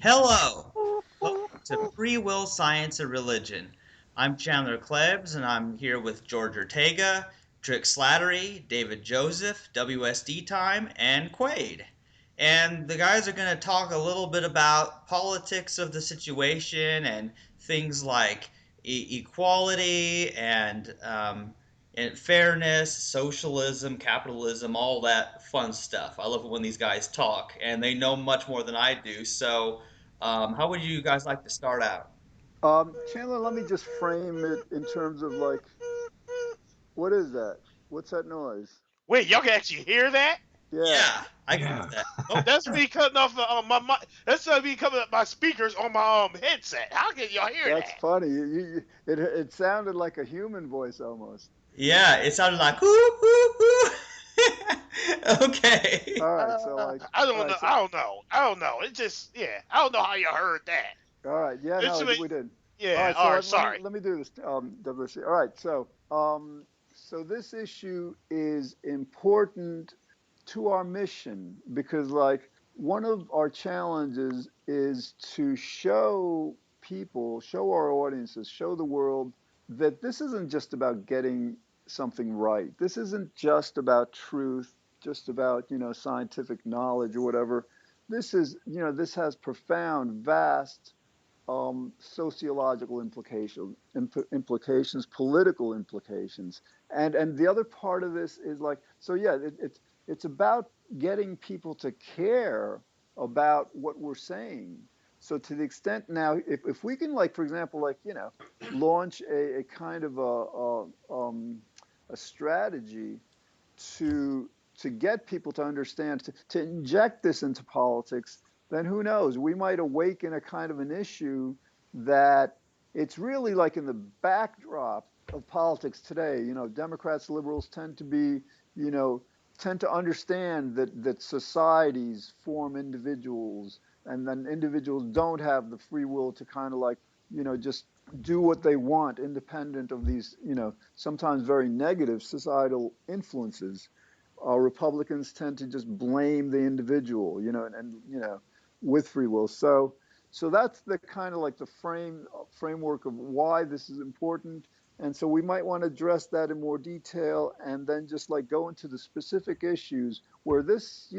Hello! Welcome to Free Will, Science, and Religion. I'm Chandler Klebs, and I'm here with George Ortega, Trick Slattery, David Joseph, Wsdtime, and Quayd. And the guys are going to talk a little bit about politics of the situation and things like equality and fairness, socialism, capitalism, all that fun stuff. I love it when these guys talk, and they know much more than I do. So, how would you guys like to start out? Chandler, let me just frame it in terms of like, what is that? What's that noise? Wait, y'all can actually hear that? Yeah, Yeah, I can Yeah. do that. Oh, That's me cutting off the my. That's me coming up my speakers on my headset. How can y'all hear that's that? funny. It sounded like a human voice almost. yeah, it sounded like whoo whoo whoo. Okay. All right, so like, I all don't know. right, so I don't know. I don't know. It just I don't know how you heard that. all right, yeah, It's no, me. we did. All Yeah. right, so All right. let me Sorry. let me do this. WC. All right, so this issue is important to our mission because like one of our challenges is to show people, show our audiences, show the world that this isn't just about getting something right. This isn't just about truth, just about, scientific knowledge or whatever. This has profound, vast sociological implications, political implications, and the other part of this is like, so yeah, it's about getting people to care about what we're saying. So to the extent now, if we can, like, for example, like, launch a kind of a strategy to get people to understand, to inject this into politics, then who knows? We might awaken a kind of an issue that it's really like in the backdrop of politics today. Democrats, liberals tend to be, you know, tend to understand that societies form individuals, and then individuals don't have the free will to kind of like, just do what they want independent of these, sometimes very negative societal influences. Republicans tend to just blame the individual, and with free will. So that's the kind of like the framework of why this is important. And so we might want to address that in more detail, and then just like go into the specific issues where this,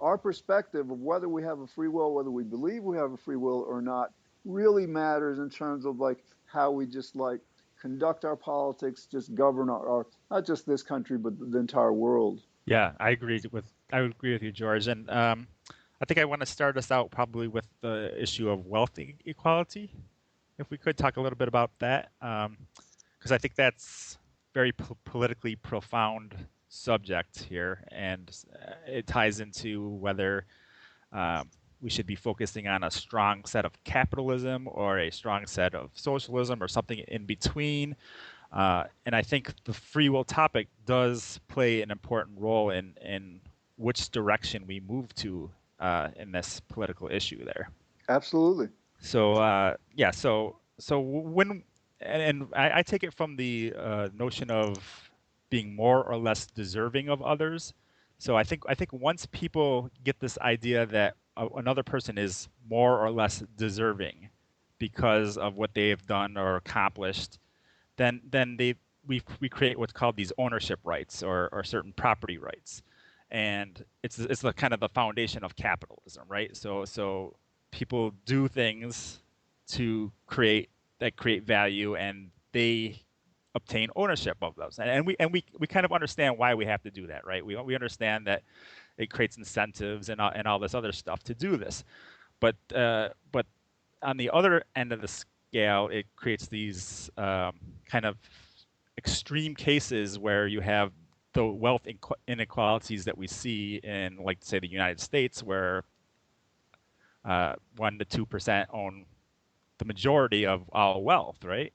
our perspective of whether we have a free will, whether we believe we have a free will or not, really matters in terms of like how we just like conduct our politics, just govern our not just this country, but the entire world. Yeah, I would agree with you, George. And I think I want to start us out probably with the issue of wealth equality. If we could talk a little bit about that, because I think that's very politically profound subject here, and it ties into whether we should be focusing on a strong set of capitalism or a strong set of socialism or something in between. And I think the free will topic does play an important role in which direction we move to in this political issue there. Absolutely. So yeah, so when and I take it from the notion of being more or less deserving of others. So I think once people get this idea that another person is more or less deserving because of what they have done or accomplished, then we create what's called these ownership rights or certain property rights, and it's the kind of the foundation of capitalism, right? So people do things to create value, and they obtain ownership of those, and we kind of understand why we have to do that, right? We understand that it creates incentives and all this other stuff to do this, but on the other end of the scale, it creates these kind of extreme cases where you have the wealth inequalities that we see in, like, say, the United States, where 1 to 2% own the majority of all wealth, right?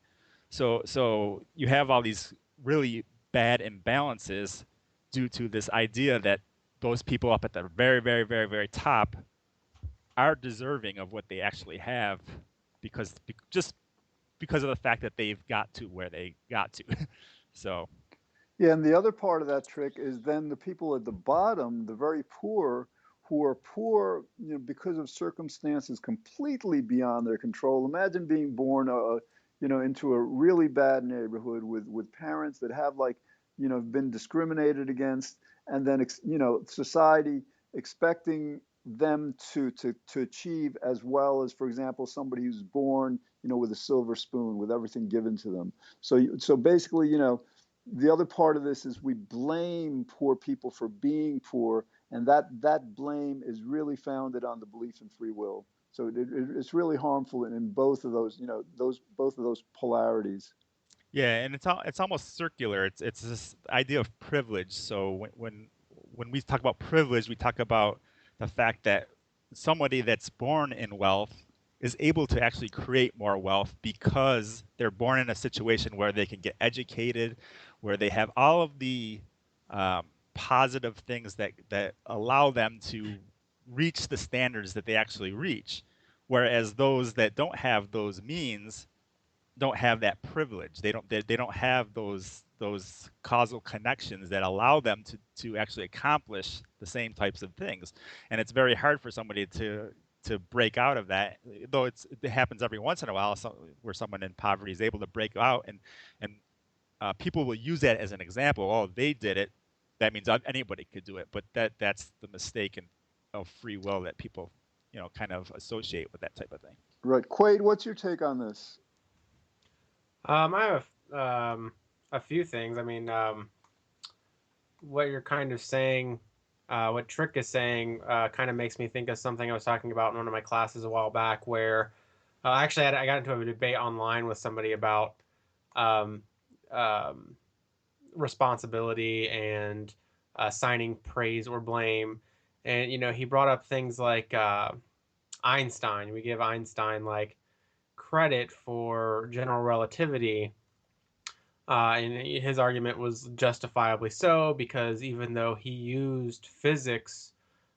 So you have all these really bad imbalances due to this idea that those people up at the very, very, very, very top are deserving of what they actually have just because of the fact that they've got to where they got to. So Yeah, and the other part of that trick is then the people at the bottom, the very poor, who are poor, because of circumstances completely beyond their control. Imagine being born, into a really bad neighborhood with parents that have been discriminated against, and then society expecting them to achieve as well as, for example, somebody who's born, with a silver spoon, with everything given to them. So basically, the other part of this is we blame poor people for being poor, and that blame is really founded on the belief in free will. So it's really harmful in both of those, both of those polarities. Yeah, and it's almost circular. It's this idea of privilege. So when we talk about privilege, we talk about the fact that somebody that's born in wealth is able to actually create more wealth because they're born in a situation where they can get educated, where they have all of the positive things that allow them to reach the standards that they actually reach. Whereas those that don't have those means don't have that privilege. They don't have those causal connections that allow them to actually accomplish the same types of things. And it's very hard for somebody to break out of that, though it happens every once in a while, where someone in poverty is able to break out, and people will use that as an example. Oh, they did it. That means anybody could do it. But that's the mistake of free will that people, kind of associate with that type of thing. Right. Quaid, what's your take on this? I have a few things. I mean, what you're kind of saying, what Trick is saying, kind of makes me think of something I was talking about in one of my classes a while back, where actually I got into a debate online with somebody about um, um, responsibility and assigning praise or blame. And, he brought up things like Einstein. We give Einstein like credit for general relativity. And his argument was justifiably so, because even though he used physics,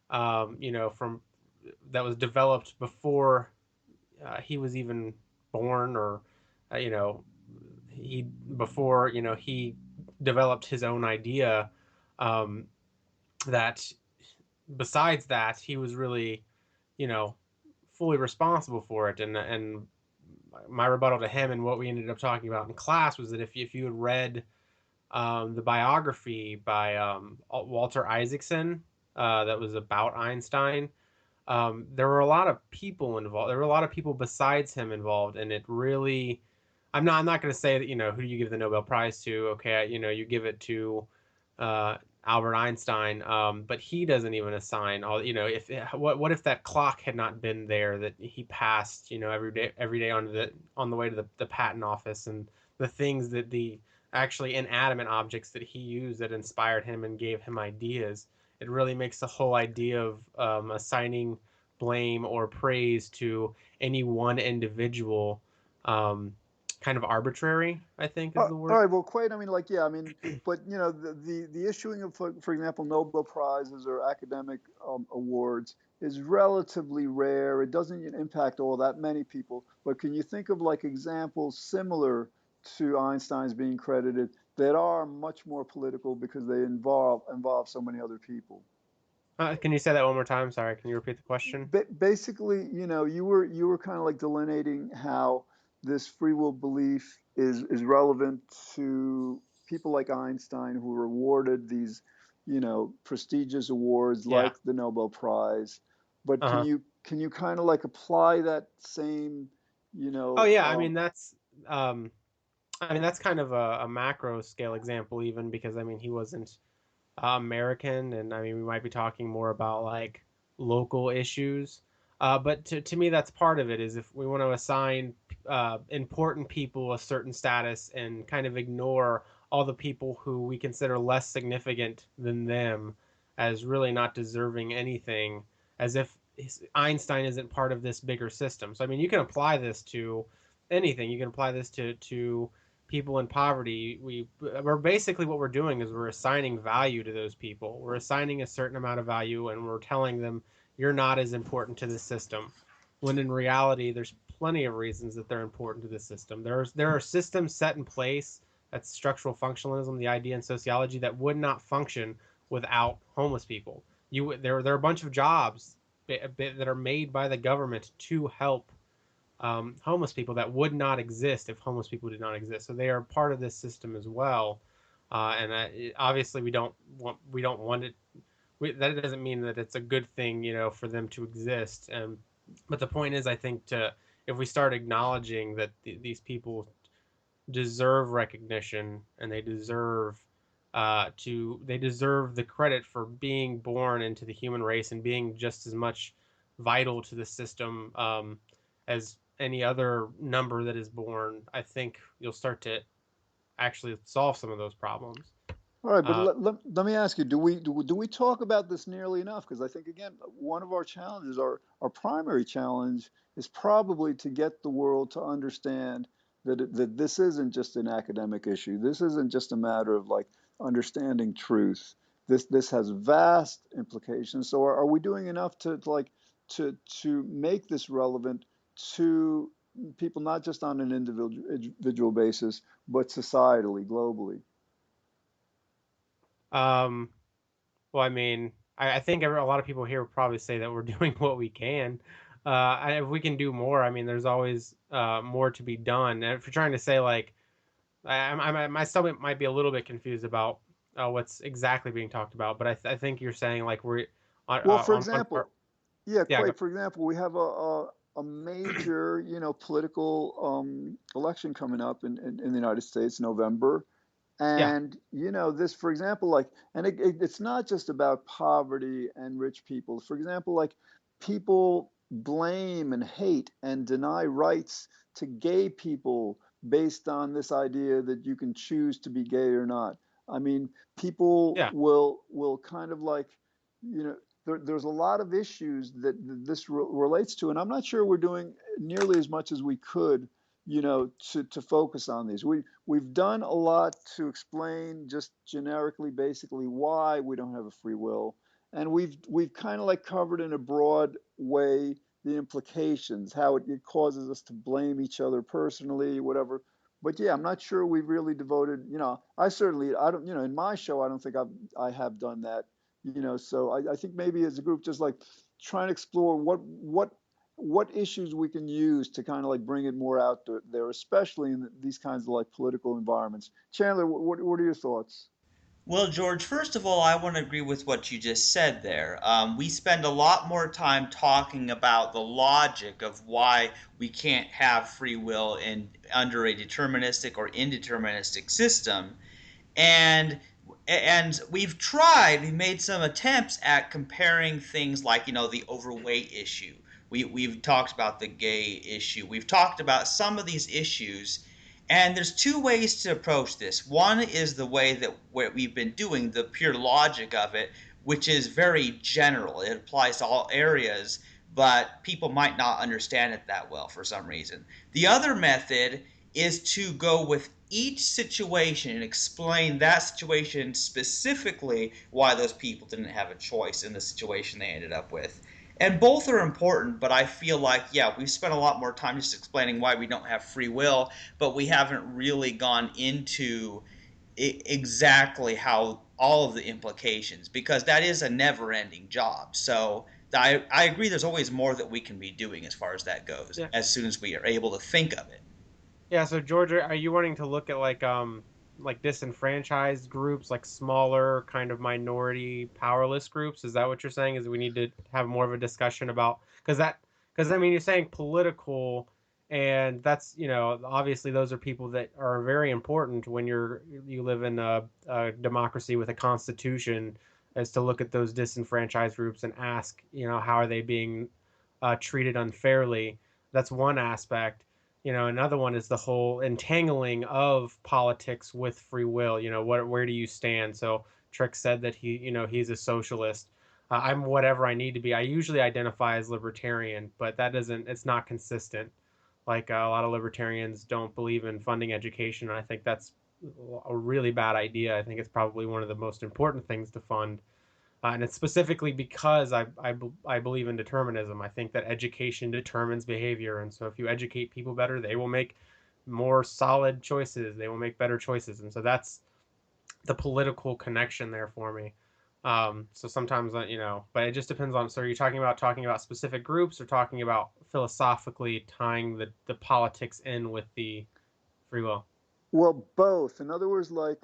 from that was developed before he was even born, or uh, you know, he before he developed his own idea, um, that besides that he was really, you know, fully responsible for it. And my rebuttal to him and what we ended up talking about in class was that if you had read the biography by Walter Isaacson that was about Einstein, there were a lot of people involved. There were a lot of people besides him involved, and it really. I'm not going to say that who do you give the Nobel Prize to? Okay, you give it to Albert Einstein, but he doesn't even assign all. If what if that clock had not been there that he passed, every day on the way to the patent office, and the things that the actually inanimate objects that he used that inspired him and gave him ideas. It really makes the whole idea of assigning blame or praise to any one individual kind of arbitrary, I think is the All word. right. Well, Quaid, I mean, yeah, I mean, but the issuing of, for example, Nobel Prizes or academic awards is relatively rare. It doesn't impact all that many people. But can you think of examples similar to Einstein's being credited that are much more political because they involve so many other people? Can you say that one more time? Sorry, can you repeat the question? Basically, you were kind of delineating how this free will belief is relevant to people like Einstein, who were awarded these, prestigious awards Yeah. like the Nobel Prize. But can Uh-huh. you kind of apply that same, Oh yeah, um that's kind of a macro scale example, even because he wasn't American, and we might be talking more about like local issues. But to me, that's part of it. Is if we want to assign important people a certain status and kind of ignore all the people who we consider less significant than them as really not deserving anything, as if Einstein isn't part of this bigger system. So you can apply this to anything. You can apply this to people in poverty. We're basically, what we're doing is we're assigning value to those people. We're assigning a certain amount of value, and we're telling them you're not as important to the system, when in reality there's plenty of reasons that they're important to the system. There are systems set in place. That's structural functionalism, the idea in sociology, that would not function without homeless people. there are a bunch of jobs that are made by the government to help homeless people that would not exist if homeless people did not exist. So they are part of this system as well, and obviously we don't want it. That doesn't mean that it's a good thing, for them to exist. But the point is, I think if we start acknowledging that these people deserve recognition and they deserve the credit for being born into the human race and being just as much vital to the system as any other number that is born, I think you'll start to actually solve some of those problems. All right, but Uh, let me ask you: do we talk about this nearly enough? Because I think again, one of our challenges, our primary challenge, is probably to get the world to understand that this isn't just an academic issue. This isn't just a matter of like understanding truth. This has vast implications. So are we doing enough to make this relevant to people, not just on an individual basis, but societally, globally? um, well, I mean, I think a lot of people here would probably say that we're doing what we can. If we can do more, I mean, there's always more to be done. And if you're trying to say like, my stomach might be a little bit confused about what's exactly being talked about, but I think you're saying like we're Well, for on one part. example, yeah, Yeah, go. Quayd, for example, we have a major, political election coming up in the United States, November. Yeah, And, this, for example, like, and it's not just about poverty and rich people. For example, like, people blame and hate and deny rights to gay people based on this idea that you can choose to be gay or not. I mean, people yeah. will kind of like, there's a lot of issues that this relates to, and I'm not sure we're doing nearly as much as we could, to focus on these. We've done a lot to explain just generically, basically, why we don't have a free will, and we've kind of like covered in a broad way the implications, how it causes us to blame each other personally, whatever. But yeah, I'm not sure we've really devoted. I don't. In my show, I don't think I have done that. So I think maybe as a group, just like trying to explore what issues we can use to kind of like bring it more out there, especially in these kinds of like political environments. Chandler, what are your thoughts? Well, George, first of all, I want to agree with what you just said there. We spend a lot more time talking about the logic of why we can't have free will under a deterministic or indeterministic system. And we've made some attempts at comparing things like, the overweight issue. We've talked about the gay issue. We've talked about some of these issues, and there's two ways to approach this. One is the way that what we've been doing, the pure logic of it, which is very general. It applies to all areas, but people might not understand it that well for some reason. The other method is to go with each situation and explain that situation specifically, why those people didn't have a choice in the situation they ended up with. And both are important, but I feel like, yeah, we've spent a lot more time just explaining why we don't have free will, but we haven't really gone into exactly how all of the implications, because that is a never ending job. So I agree there's always more that we can be doing as far as that goes, Yeah. as soon as we are able to think of it. Yeah, so Georgia, are you wanting to look at like disenfranchised groups, like smaller kind of minority powerless groups? Is that what you're saying? Is we need to have more of a discussion about because I mean you're saying political, and that's obviously those are people that are very important when you live in a democracy with a constitution, is to look at those disenfranchised groups and ask how are they being treated unfairly. That's one aspect. Another one is the whole entangling of politics with free will. Where do you stand? So Trick said that he's a socialist. I'm whatever I need to be. I usually identify as libertarian, but it's not consistent. Like a lot of libertarians don't believe in funding education, and I think that's a really bad idea. I think it's probably one of the most important things to fund, and it's specifically because I believe in determinism. I think that education determines behavior, and so if you educate people better, they will make more solid choices. They will make better choices, and so that's the political connection there for me. So sometimes, but it just depends on. So are you talking about specific groups, or talking about philosophically tying the politics in with the free will? Well, both. In other words, like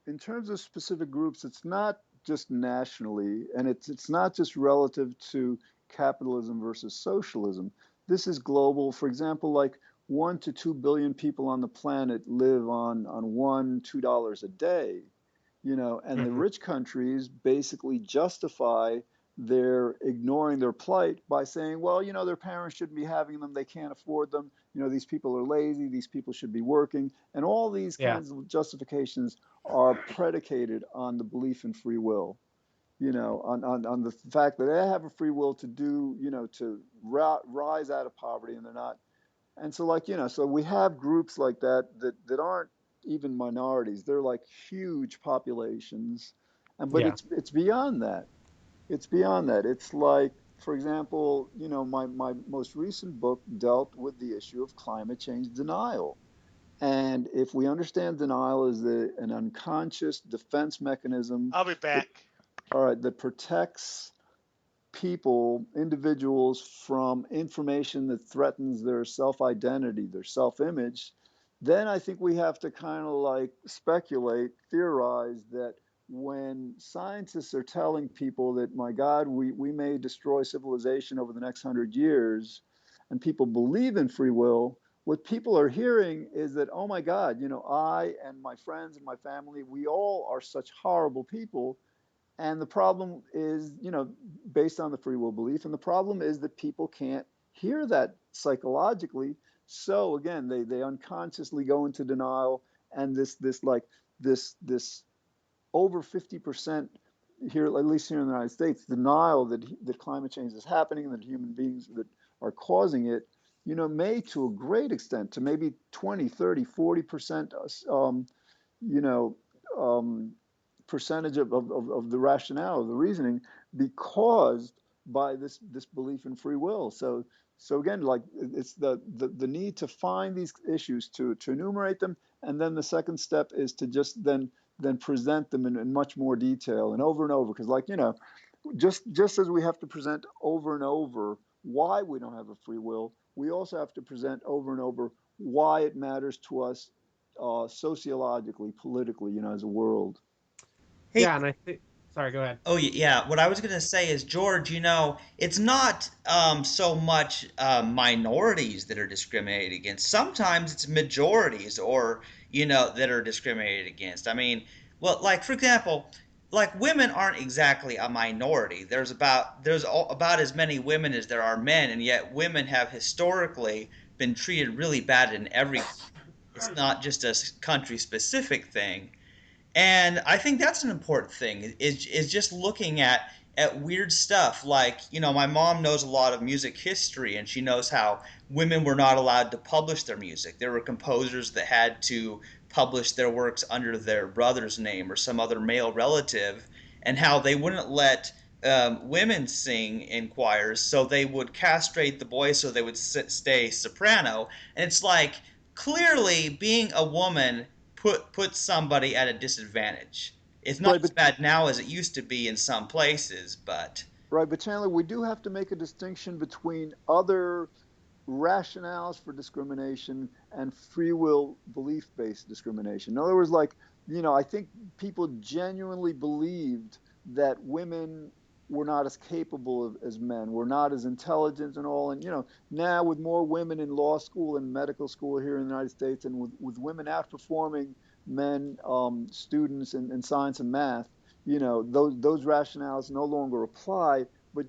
in terms of specific groups, it's not just nationally, and it's not just relative to capitalism versus socialism. This is global. For example, like 1 to 2 billion people on the planet live on $1, $2 a day, and the Hmm. rich countries basically justify their ignoring their plight by saying, well, their parents shouldn't be having them, they can't afford them, these people are lazy, these people should be working, and all these Yeah. kinds of justifications are predicated on the belief in free will, on the fact that they have a free will to do, to rise out of poverty, and they're not. And so, like, so we have groups like that aren't even minorities. They're like huge populations. And but Yeah. it's beyond that. It's beyond that. It's like, for example, my most recent book dealt with the issue of climate change denial. And if we understand denial as an unconscious defense mechanism I'll be that, back. all right, that protects people, individuals, from information that threatens their self identity, their self image, then I think we have to kind of like speculate, theorize that when scientists are telling people that, my God, we may destroy civilization over the next 100 years, and people believe in free will, what people are hearing is that, oh my God, I and my friends and my family, we all are such horrible people, and the problem is, based on the free will belief. And the problem is that people can't hear that psychologically. So again, they unconsciously go into denial. And this over 50% here, at least here in the United States, denial that climate change is happening, that human beings that are causing it, may to a great extent, to maybe 20, 30, 40%, you know, um, percentage of the rationale, of the reasoning, be caused by this belief in free will. So again, like, it's the need to find these issues, to enumerate them, and then the second step is to just then present them in much more detail and over, because, like, just as we have to present over and over why we don't have a free will, we also have to present over and over why it matters to us, sociologically, politically, as a world. Yeah, Hey, and I think. Sorry, go ahead. oh yeah, what I was gonna say is, George, it's not so much minorities that are discriminated against. Sometimes it's majorities, or that are discriminated against. I mean, well, like for example, like women aren't exactly a minority. There's about as many women as there are men, and yet women have historically been treated really bad in every. It's not just a country specific thing. And I think that's an important thing, is just looking at weird stuff. Like, my mom knows a lot of music history, and she knows how women were not allowed to publish their music. There were composers that had to publish their works under their brother's name or some other male relative, and how they wouldn't let women sing in choirs, so they would castrate the boys so they would stay soprano. And it's like, clearly being a woman puts somebody at a disadvantage. It's not Right, as but bad now as it used to be in some places, but right, but Chandler, we do have to make a distinction between other rationales for discrimination and free will belief based discrimination. In other words, like, I think people genuinely believed that women were not as capable as men, were not as intelligent and all. And, now with more women in law school and medical school here in the United States, and with women outperforming men, students in science and math, those rationales no longer apply. But,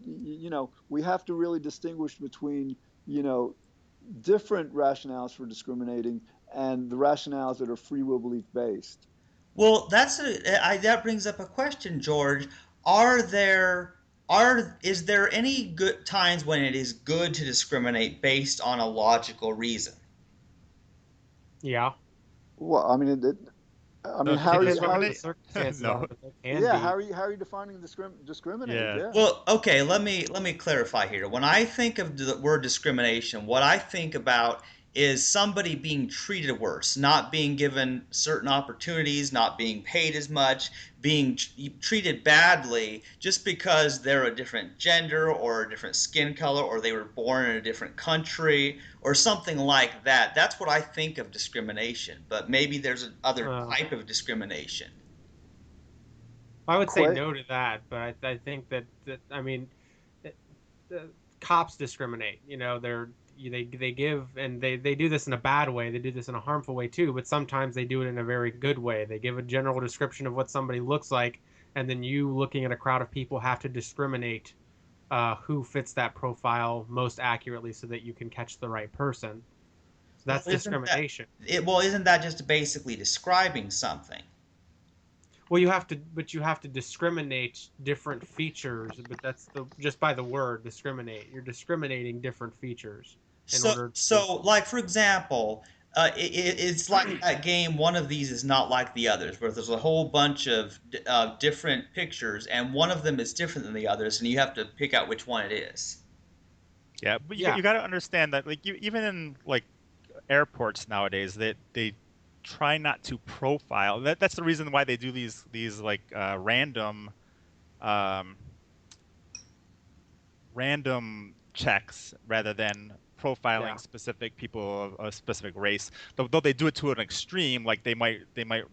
we have to really distinguish between, you know, different rationales for discriminating and the rationales that are free will belief based. well, that brings up a question, George. Are there are is there any good times when it is good to discriminate based on a logical reason? Yeah. Well, So how to are Depends you, on what how, the discriminate? circumstances No. are, but there can yeah, be. how are you defining discriminate? Yeah. Yeah. Well, okay, let me clarify here. When I think of the word discrimination, what I think about is somebody being treated worse, not being given certain opportunities, not being paid as much, being treated badly just because they're a different gender or a different skin color or they were born in a different country or something like that. That's what I think of discrimination, but maybe there's another Uh, type of discrimination. I would say Quay, no to that, but I think that I mean, the cops discriminate. You know, they give, and they do this in a bad way. They do this in a harmful way too. But sometimes they do it in a very good way. They give a general description of what somebody looks like, and then you, looking at a crowd of people, have to discriminate who fits that profile most accurately so that you can catch the right person. So Well, that's discrimination. isn't that just basically describing something? Well, you have to discriminate different features, but that's the just by the word discriminate. You're discriminating different features in order to. Like for example, it's like that game. One of these is not like the others, where there's a whole bunch of different pictures, and one of them is different than the others, and you have to pick out which one it is. Yeah, but Yeah, you got to understand that like even in like airports nowadays they try not to profile. That's the reason why they do these like um, random checks rather than yeah, profiling specific people of a specific race. Though they do it to an extreme, like they might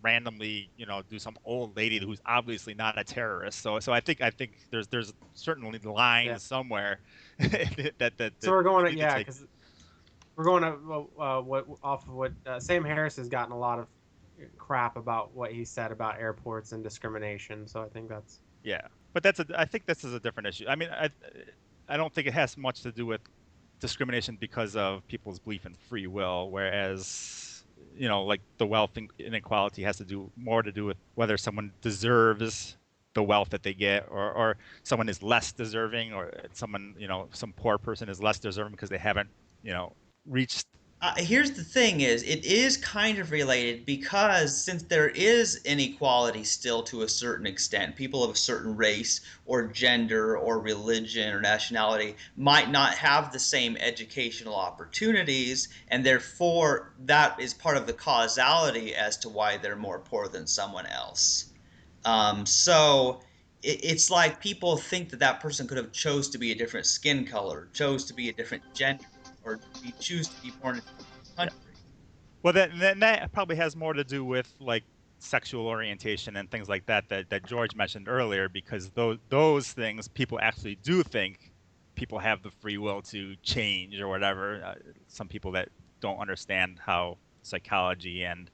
randomly do some old lady who's obviously not a terrorist. So I think there's certainly yeah. lines somewhere that So we're going we to need to yeah, take. because we're going to what off of what Sam Harris has gotten a lot of crap about what he said about airports and discrimination. So I think that's Yeah, but I think this is a different issue. I mean, I don't think it has much to do with discrimination because of people's belief in free will, whereas like the wealth inequality has to do more to do with whether someone deserves the wealth that they get, or someone is less deserving, or someone some poor person is less deserving because they haven't reached. Here's the thing is it is kind of related because since there is inequality still to a certain extent, people of a certain race or gender or religion or nationality might not have the same educational opportunities, and therefore that is part of the causality as to why they're more poor than someone else. It's like people think that that person could have chose to be a different skin color, chose to be a different gender, or choose to be born in a different Yeah. country. Well, then that probably has more to do with like sexual orientation and things like that George mentioned earlier, because those things people actually do think people have the free will to change or whatever. Some people that don't understand how psychology and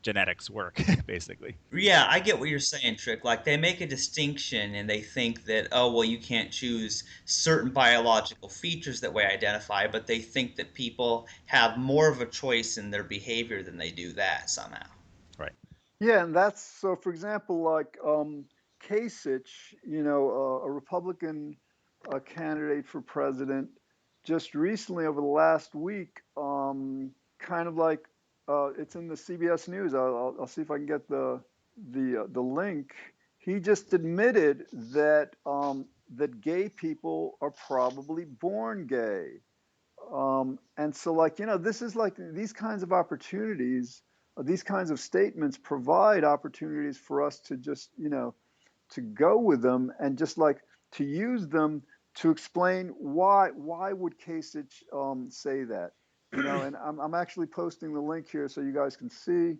genetics work, basically. Yeah, I get what you're saying, Trick. Like they make a distinction and they think that, oh, well, you can't choose certain biological features that we identify, but they think that people have more of a choice in their behavior than they do that somehow. Right. yeah, and that's so. For example, like Kasich, a Republican candidate for president, just recently over the last week, kind of like it's in the CBS News. I'll see if I can get the link. He just admitted that that gay people are probably born gay. And so, like, this is like these kinds of opportunities, these kinds of statements provide opportunities for us to just, to go with them and just like to use them to explain why would Kasich say that, and I'm actually posting the link here so you guys can see.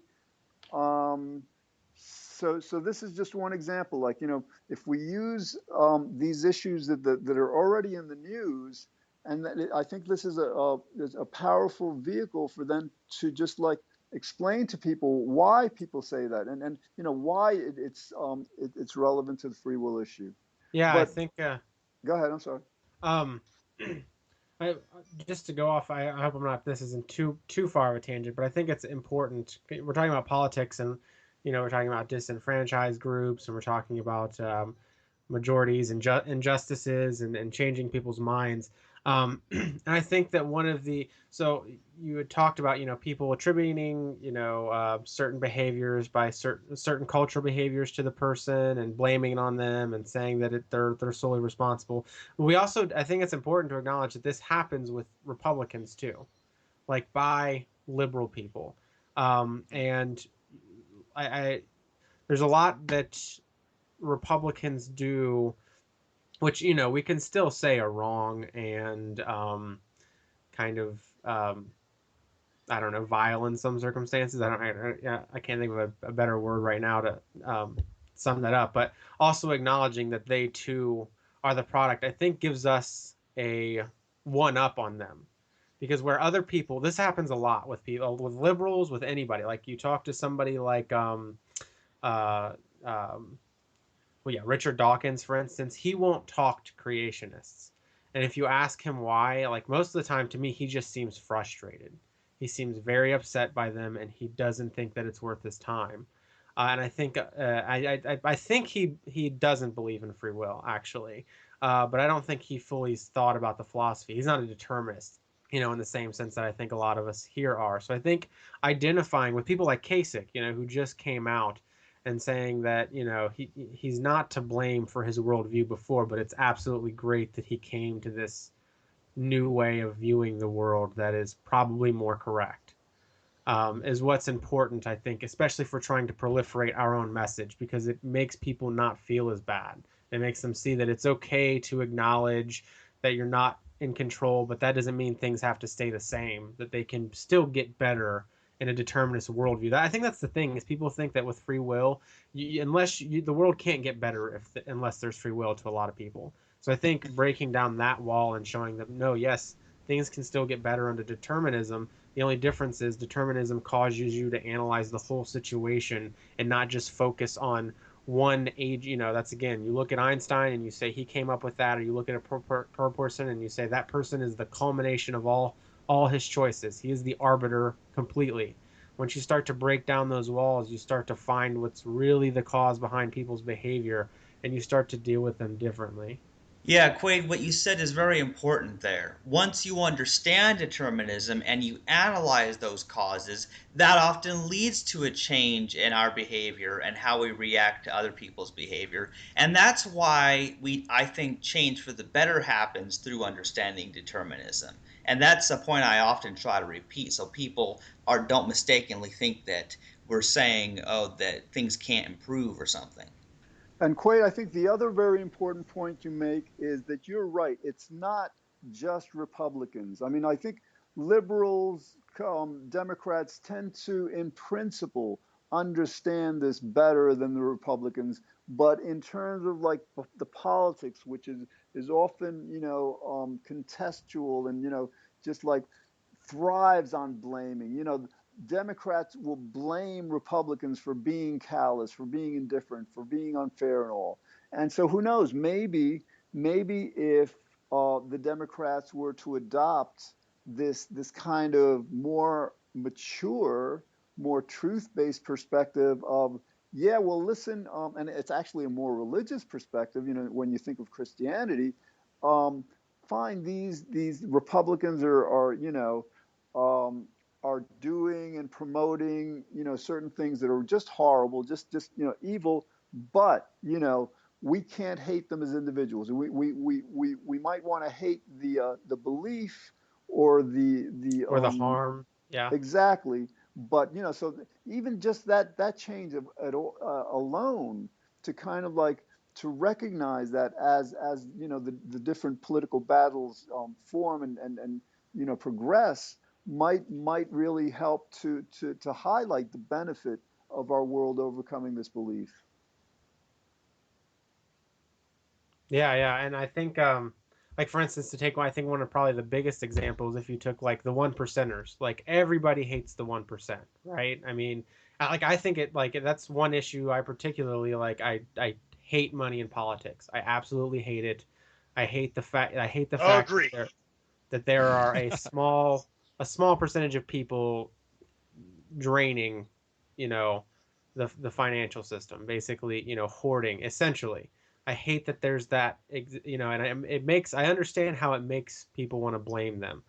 Um, so this is just one example. Like, if we use these issues that are already in the news, and I think this is a powerful vehicle for them to just like explain to people why people say that, and why it's relevant to the free will issue. yeah. I But think go ahead. I'm sorry. um, I just to go off. I hope I'm not. This isn't too far of a tangent, but I think it's important. We're talking about politics, and we're talking about disenfranchised groups, and we're talking about majorities and injustices and changing people's minds. And I think that one of the so you had talked about people attributing certain behaviors by certain cultural behaviors to the person and blaming it on them and saying that they're solely responsible. But we also I think it's important to acknowledge that this happens with Republicans too. like by liberal people. And I there's a lot that Republicans do, which we can still say are wrong and kind of I don't know, vile in some circumstances. I can't think of a better word right now to sum that up. But also acknowledging that they too are the product, I think, gives us a one up on them. Because where other people, this happens a lot with people, with liberals, with anybody. Like you talk to somebody like uh, um, well, yeah, Richard Dawkins, for instance, he won't talk to creationists. And if you ask him why, like most of the time, to me, he just seems frustrated. He seems very upset by them, and he doesn't think that it's worth his time. And I think I think he doesn't believe in free will, actually, but I don't think he fully thought about the philosophy. He's not a determinist, in the same sense that I think a lot of us here are. So I think identifying with people like Kasich, who just came out and saying that he's not to blame for his worldview before, but it's absolutely great that he came to this new way of viewing the world that is probably more correct, is what's important, I think, especially for trying to proliferate our own message, because it makes people not feel as bad. It makes them see that it's okay to acknowledge that you're not in control, but that doesn't mean things have to stay the same, that they can still get better in a determinist worldview. I think that's the thing, is people think that with free will, the world can't get better unless there's free will to a lot of people. So I think breaking down that wall and showing them, no, yes, things can still get better under determinism. The only difference is determinism causes you to analyze the whole situation and not just focus on one age. That's, again, you look at Einstein and you say he came up with that, or you look at a per person and you say that person is the culmination of all his choices. He is the arbiter completely. Once you start to break down those walls, you start to find what's really the cause behind people's behavior, and you start to deal with them differently. Yeah, Quaid, what you said is very important there. Once you understand determinism and you analyze those causes, that often leads to a change in our behavior and how we react to other people's behavior. And that's why I think change for the better happens through understanding determinism. And that's a point I often try to repeat so people don't mistakenly think that we're saying, oh, that things can't improve or something. And Quaid, I think the other very important point you make is that you're right. It's not just Republicans. I mean, I think liberals, Democrats tend to, in principle, understand this better than the Republicans. But in terms of like the politics, which is often contextual and just like thrives on blaming. Democrats will blame Republicans for being callous, for being indifferent, for being unfair and all. And so who knows? Maybe if the Democrats were to adopt this kind of more mature, more truth-based perspective of, yeah, well, listen, and it's actually a more religious perspective. When you think of Christianity, fine, these Republicans are doing and promoting, certain things that are just horrible, just evil. But we can't hate them as individuals. We might want to hate the belief or the Or the harm. Yeah. exactly. But so even just that change alone, to kind of like to recognize that as the different political battles form and progress, might really help to highlight the benefit of our world overcoming this belief. Yeah, and I think, like for instance, to take I think one of probably the biggest examples, if you took like the one percenters, like everybody hates the 1%, right? I mean, I think that's one issue I particularly like. I hate money in politics. I absolutely hate it. I hate the fact Agree. that there are a small percentage of people draining, you know, the financial system, basically, hoarding, essentially. I hate that there's that, and I understand how it makes people want to blame them.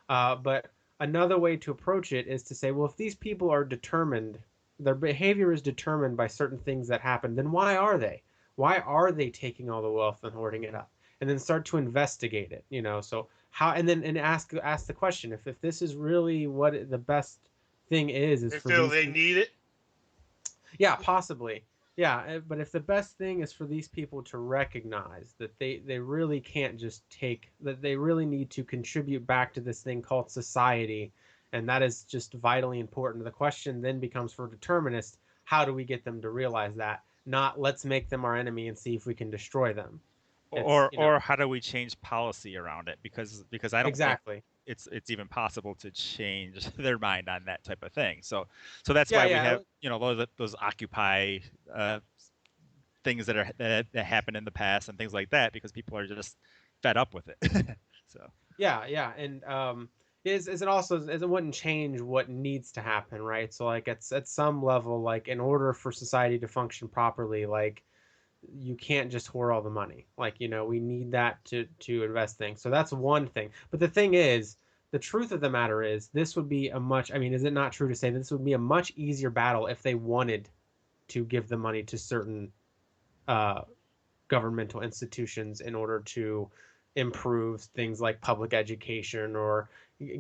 But another way to approach it is to say, well, if these people are determined, their behavior is determined by certain things that happen, then why are they? Why are they taking all the wealth and hoarding it up? And then start to investigate it, So how, and then and ask the question, if this is really what the best thing is They for feel these they need it. yeah, possibly. Yeah, but if the best thing is for these people to recognize that they really can't just take, that they really need to contribute back to this thing called society, and that is just vitally important. The question then becomes for determinists, how do we get them to realize that? Not let's make them our enemy and see if we can destroy them. It's, Or how do we change policy around it? Because I don't think exactly. it's even possible to change their mind on that type of thing. So that's Yeah, why we yeah. have those Occupy things that happened in the past and things like that, because people are just fed up with it. So Yeah, yeah, and is it also, is it wouldn't change what needs to happen, right? So like at some level, like in order for society to function properly, like you can't just hoard all the money. Like, we need that to invest things. So that's one thing. But the thing is, the truth of the matter is, this would be a much, I mean, is it not true to say that this would be a much easier battle if they wanted to give the money to certain uh, governmental institutions in order to improve things like public education or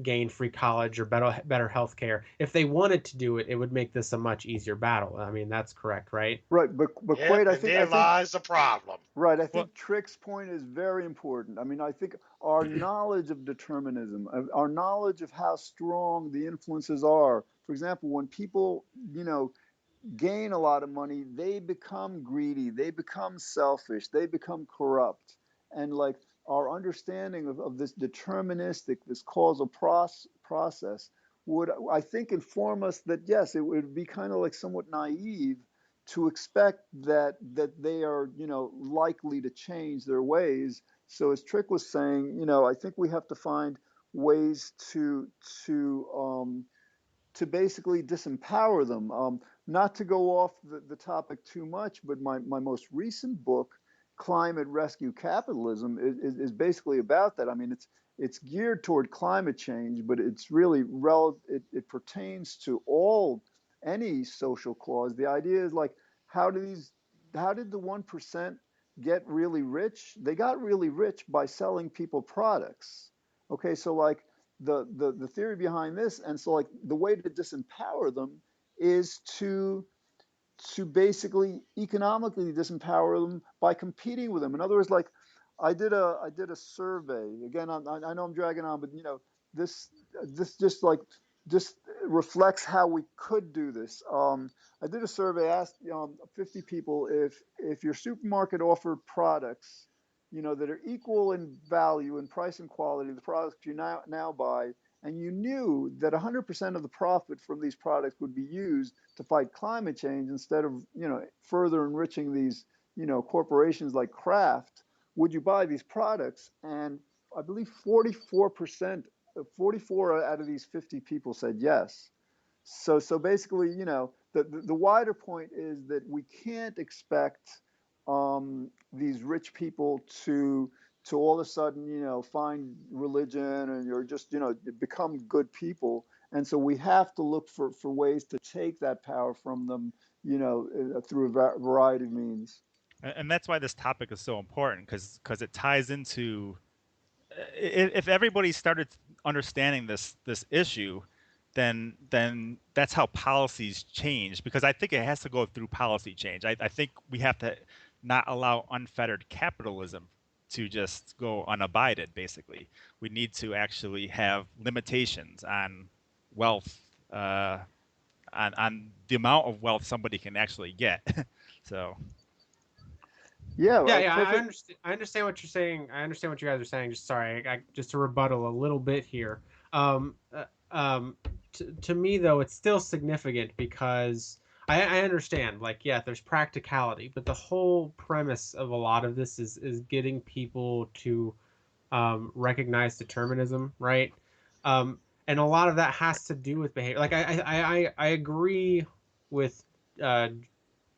gain free college or better health care. If they wanted to do it, it would make this a much easier battle. I mean, that's correct, right? Right, but Yep, Quaid, I and think I there think lies the problem. right. I well, think Trick's point is very important. I mean, I think our knowledge of determinism, our knowledge of how strong the influences are. For example, when people, gain a lot of money, they become greedy, they become selfish, they become corrupt. And like our understanding of this deterministic, this causal process would, I think, inform us that yes, it would be kind of like somewhat naive to expect that they are, likely to change their ways. So as Trick was saying, I think we have to find ways to basically disempower them. Not to go off the topic too much, but my most recent book, Climate Rescue Capitalism, is basically about that. I mean, it's geared toward climate change, but it's really it pertains to any social cause. The idea is like, how did the 1% get really rich? They got really rich by selling people products. Okay, so like the theory behind this, and so like the way to disempower them is to basically economically disempower them by competing with them. In other words, like I did a survey. Again, I know I'm dragging on, but this this just reflects how we could do this. I did a survey, asked 50 people if your supermarket offered products, that are equal in value and price and quality, the products you now buy, and you knew that 100% of the profit from these products would be used to fight climate change instead of further enriching these corporations like Kraft, would you buy these products? And I believe 44%, 44 out of these 50 people said yes. So basically, the wider point is that we can't expect these rich people to all of a sudden, find religion and you're just, become good people. And so we have to look for ways to take that power from them, through a variety of means. and that's why this topic is so important, because it ties into, if everybody started understanding this issue, then that's how policies change. Because I think it has to go through policy change. I think we have to not allow unfettered capitalism to just go unabided. Basically, we need to actually have limitations on wealth, on the amount of wealth somebody can actually get. So Yeah, Yeah, yeah, I perfect. understand. I understand what you're saying. I understand what you guys are saying. Just sorry, just to rebuttal a little bit here. Um, uh, to me though, it's still significant because I understand. Like, yeah, there's practicality, but the whole premise of a lot of this is getting people to recognize determinism, right? Um, and a lot of that has to do with behavior. Like, I agree with uh,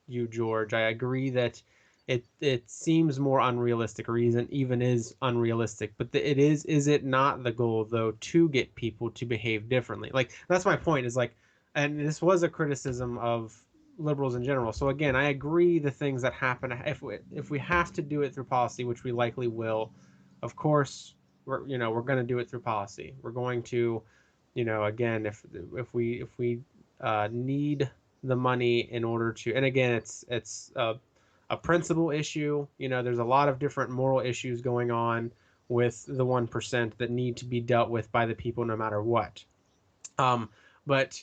you, George. I agree that it seems more unrealistic, or even is unrealistic. But it is it not the goal though to get people to behave differently? Like, that's my point. Is like, and this was a criticism of liberals in general. So again, I agree the things that happen, if we have to do it through policy, which we likely will, of course. we're going to do it through policy. We're going to, again, if we need the money in order to, and again, it's a principle issue. There's a lot of different moral issues going on with the 1% that need to be dealt with by the people no matter what. But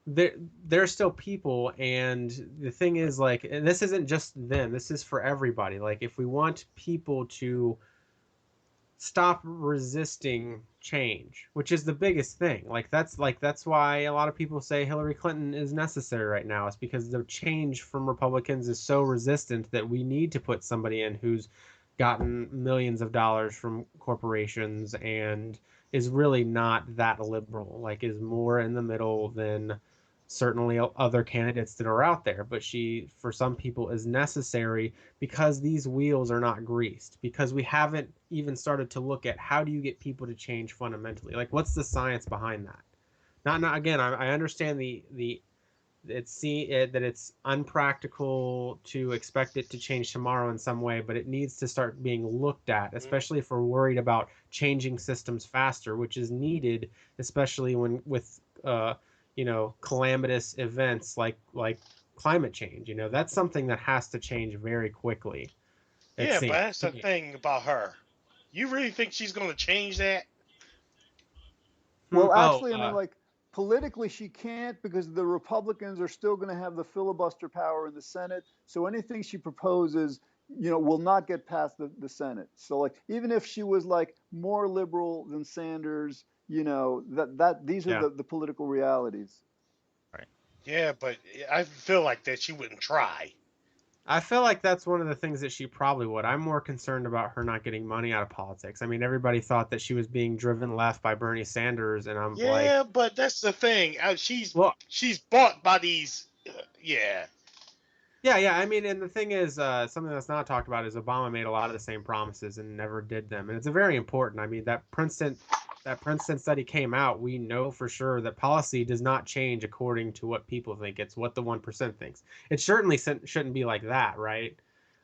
there's still people, and the thing is, like, and this isn't just them, this is for everybody. Like, if we want people to stop resisting change, which is the biggest thing, that's why a lot of people say Hillary Clinton is necessary right now. It's because the change from Republicans is so resistant that we need to put somebody in who's gotten millions of dollars from corporations and is really not that liberal, like is more in the middle than certainly other candidates that are out there. But she, for some people, is necessary because these wheels are not greased, because we haven't even started to look at how do you get people to change fundamentally. Like, what's the science behind that? Not again, I understand that it's unpractical to expect it to change tomorrow in some way, but it needs to start being looked at, especially if we're worried about changing systems faster, which is needed, especially when with calamitous events like climate change. That's something that has to change very quickly. Yeah, but Seems that's to the me. thing about her. You really think she's going to change that? Well, Oh, actually, I mean, like politically, she can't because the Republicans are still going to have the filibuster power in the Senate. So anything she proposes, will not get past the Senate. So, like, even if she was like more liberal than Sanders, that these are yeah. the political realities. Right. Yeah, but I feel like that she wouldn't try. I feel like that's one of the things that she probably would. I'm more concerned about her not getting money out of politics. I mean, everybody thought that she was being driven left by Bernie Sanders, and I'm like, Yeah, but that's the thing. well, She's bought by these. Yeah, yeah, yeah. I mean, and the thing is, something that's not talked about is Obama made a lot of the same promises and never did them, and it's a very important. I mean, that Princeton study came out. We know for sure that policy does not change according to what people think. It's what the 1% thinks. It certainly shouldn't be like that, right?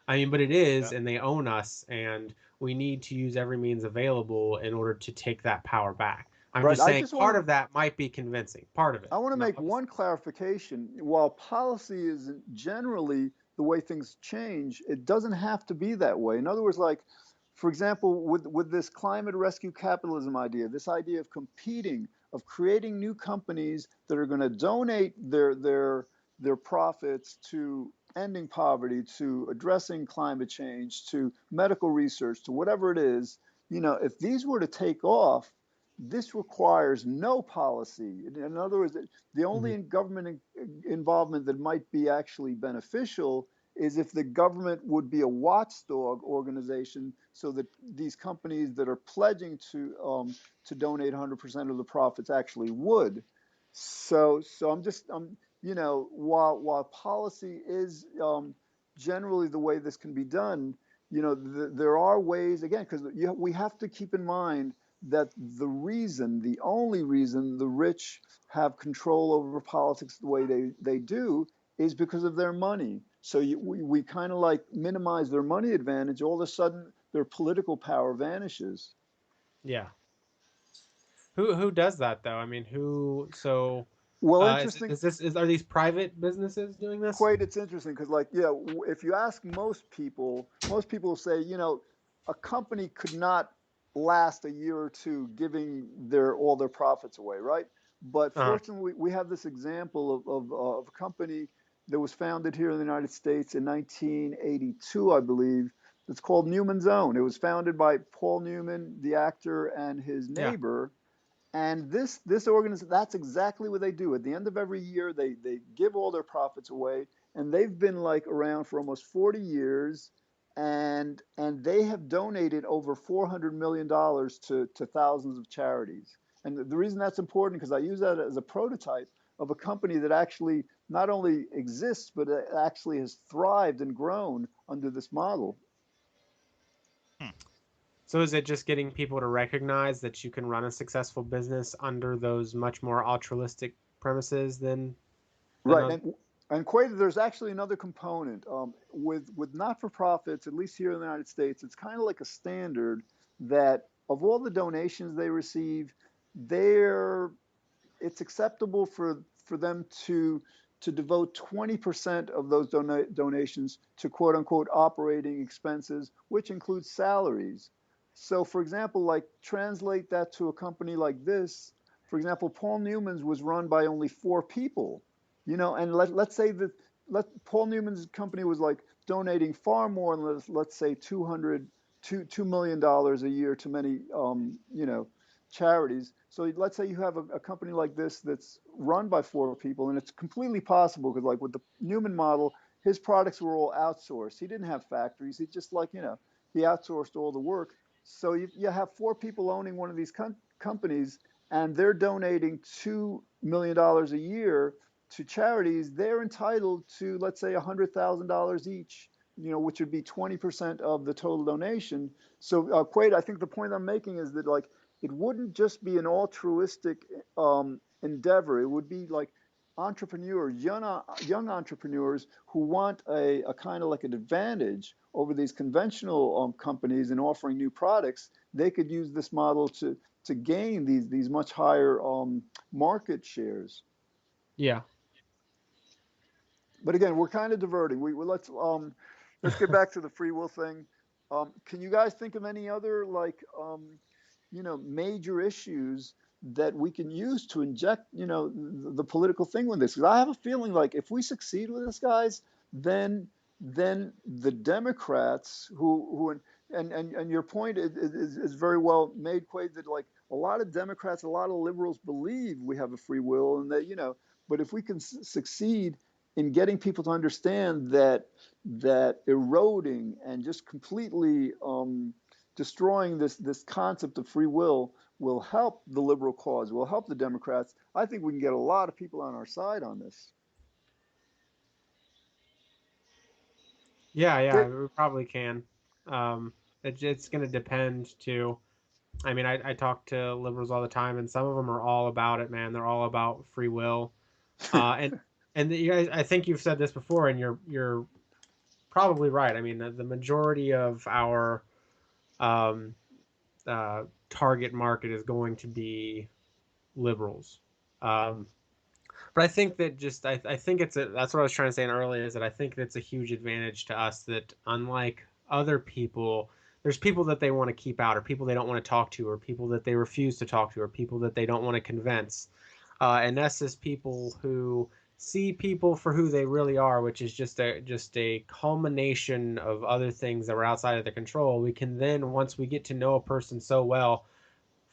I mean, but it is, yeah, and they own us, and we need to use every means available in order to take that power back. I'm Right. just saying part of that might be convincing. Part of it. I want to Not, make one clarification. While policy is generally the way things change, it doesn't have to be that way. In other words, like, for example, with this climate rescue capitalism idea, this idea of competing, of creating new companies that are going to donate their profits to ending poverty, to addressing climate change, to medical research, to whatever it is, if these were to take off, this requires no policy. In other words, the only government involvement that might be actually beneficial is if the government would be a watchdog organization, so that these companies that are pledging to donate 100% of the profits actually would. So while policy is generally the way this can be done, there are ways, again, because we have to keep in mind that the only reason the rich have control over politics the way they do is because of their money. So we kind of like minimize their money advantage. All of a sudden, their political power vanishes. yeah. Who does that though? I mean, who? So, Well, is interesting. this are these private businesses doing this? Quite, it's interesting because, like, yeah, if you ask most people say, a company could not last a year or two giving all their profits away, right? But Uh, fortunately, we have this example of a company that was founded here in the United States in 1982, I believe. It's called Newman's Own. It was founded by Paul Newman, the actor, and his yeah. neighbor. And this organization, that's exactly what they do. At the end of every year, they give all their profits away, and they've been like around for almost 40 years, and they have donated over $400 million to thousands of charities. And the reason that's important, because I use that as a prototype of a company that actually not only exists, but it actually has thrived and grown under this model. Hmm. So is it just getting people to recognize that you can run a successful business under those much more altruistic premises than Right, other? and Quayd, there's actually another component with not-for-profits, at least here in the United States. It's kind of like a standard that of all the donations they receive, they're it's acceptable for them to devote 20% of those donations to quote unquote operating expenses, which includes salaries. So, for example, like translate that to a company like this. For example, Paul Newman's was run by only 4 people, and let's say that Paul Newman's company was like donating far more than let's say $2 million a year to many charities. So let's say you have a company like this that's run by 4 people, and it's completely possible because, like with the Newman model, his products were all outsourced. He didn't have factories. He just he outsourced all the work. So you have 4 people owning one of these companies, and they're donating $2 million a year to charities. They're entitled to, let's say, $100,000 each, which would be 20% of the total donation. So, Quayd, I think the point I'm making is that like it wouldn't just be an altruistic endeavor. It would be like entrepreneurs, young entrepreneurs who want a kind of like an advantage over these conventional companies in offering new products. They could use this model to gain these much higher market shares. Yeah. But again, we're kind of diverting. Let's get back to the free will thing. Can you guys think of any other like major issues that we can use to inject the political thing with this? Because I have a feeling like if we succeed with this, guys, then the Democrats and your point is very well made, Quaid, that like a lot of Democrats, a lot of liberals believe we have a free will, and that but if we can succeed in getting people to understand that eroding and just completely destroying this concept of free will help the liberal cause, will help the Democrats. I think we can get a lot of people on our side on this. Yeah, we probably can. It's going to depend too. I mean, I talk to liberals all the time, and some of them are all about it, man. They're all about free will, and you guys, I think you've said this before, and you're probably right. I mean, the majority of our um, target market is going to be liberals. Um, but I think that I think that's what I was trying to say earlier, is that I think it's a huge advantage to us that unlike other people, there's people that they want to keep out, or people they don't want to talk to, or people that they refuse to talk to, or people that they don't want to convince. And that's just people who see people for who they really are, which is just a culmination of other things that were outside of their control. We can then, once we get to know a person so well,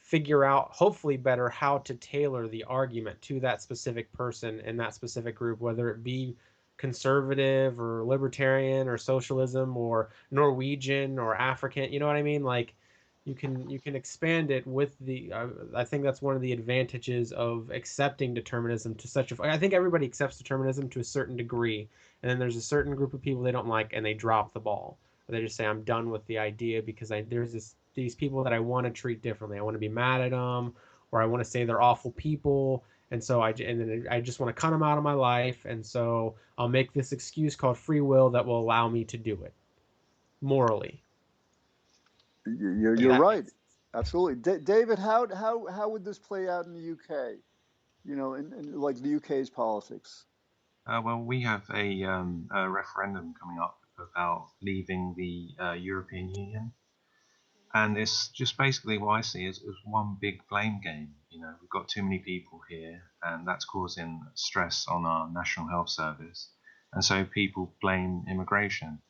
figure out hopefully better how to tailor the argument to that specific person in that specific group, whether it be conservative or libertarian or socialism or Norwegian or African. You know what I mean? Like you can expand it with the. I think that's one of the advantages of accepting determinism to such a. I think everybody accepts determinism to a certain degree, and then there's a certain group of people they don't like, and they drop the ball. Or they just say, "I'm done with the idea because there's these people that I want to treat differently. I want to be mad at them, or I want to say they're awful people." And so then I just want to cut them out of my life, and so I'll make this excuse called free will that will allow me to do it morally. You're right. Absolutely. David, how would this play out in the UK? In like the UK's politics? Well, we have a referendum coming up about leaving the European Union. And it's just basically what I see as one big blame game. We've got too many people here, and that's causing stress on our National Health Service. And so people blame immigration.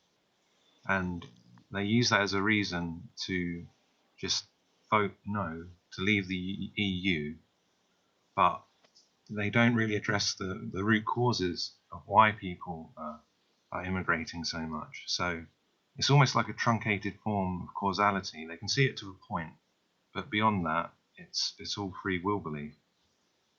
And they use that as a reason to just vote no to leave the EU. But they don't really address the root causes of why people are immigrating so much. So it's almost like a truncated form of causality. They can see it to a point, but beyond that, it's all free will belief.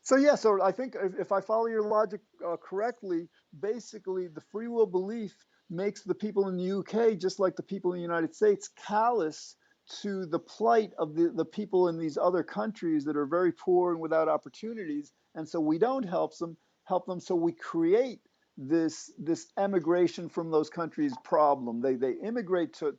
So I think if I follow your logic correctly, basically the free will belief makes the people in the UK, just like the people in the United States, callous to the plight of the people in these other countries that are very poor and without opportunities. And so we don't help them. So we create this emigration from those countries problem. They immigrate to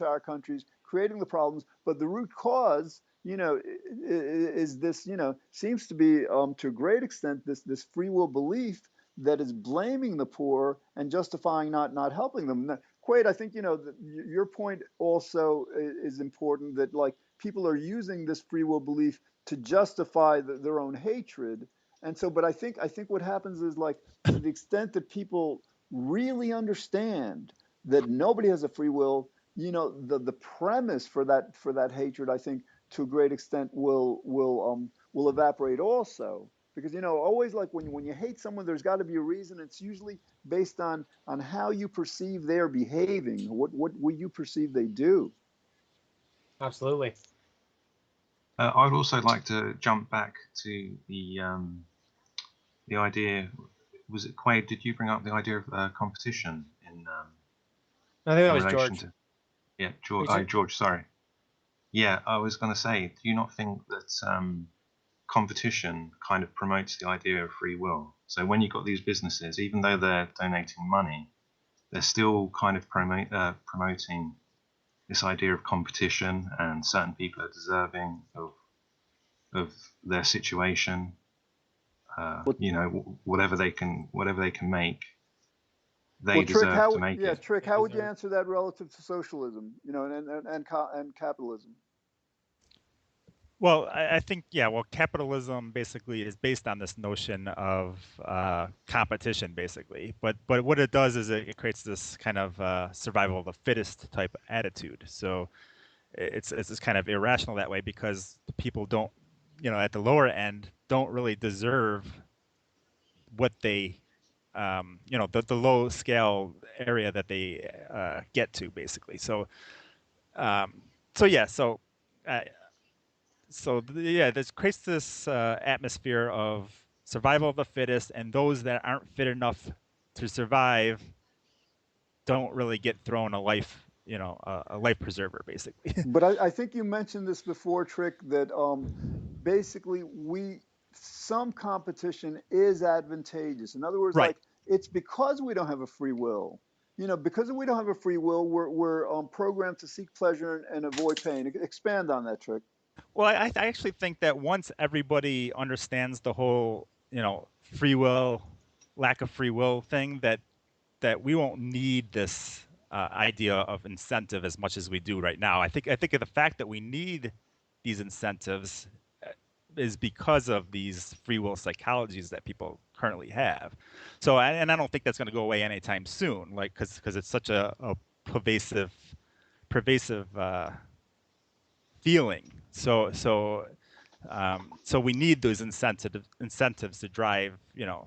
our countries, creating the problems. But the root cause, is this, seems to be, to a great extent, this free will belief that is blaming the poor and justifying not helping them. Now, Quayd, I think, your point also is important, that like people are using this free will belief to justify their own hatred. And so, but I think what happens is, like, to the extent that people really understand that nobody has a free will, the premise for that hatred, I think, to a great extent will evaporate also. Because, always, like, when you hate someone, there's got to be a reason. It's usually based on how you perceive they're behaving, what you perceive they do. Absolutely. I would also like to jump back to the idea. Was it Quayd? Did you bring up the idea of competition I think that in was relation George. to George? Who's it? George, sorry. Yeah, I was going to say, do you not think that competition kind of promotes the idea of free will? So when you've got these businesses, even though they're donating money, they're still kind of promoting this idea of competition, and certain people are deserving of their situation. Whatever they can make, they Well, Trick, deserve to make it. Trick, how would you answer that relative to socialism, and capitalism? Well, I think, yeah, well, capitalism basically is based on this notion of competition, basically. But what it does is it creates this kind of survival of the fittest type attitude. So it's kind of irrational that way, because the people don't, at the lower end, don't really deserve what they, the low scale area that they get to, basically. So, yeah, so. This creates this atmosphere of survival of the fittest, and those that aren't fit enough to survive don't really get thrown a life, a life preserver, basically. But I think you mentioned this before, Trick, that basically some competition is advantageous. In other words, Right. like, it's because we don't have a free will. Because we don't have a free will, we're programmed to seek pleasure and avoid pain. Expand on that, Trick. Well, I actually think that once everybody understands the whole, free will, lack of free will thing, that we won't need this idea of incentive as much as we do right now. I think the fact that we need these incentives is because of these free will psychologies that people currently have. So, and I don't think that's going to go away anytime soon, like, because it's such a pervasive feeling. So we need those incentives to drive,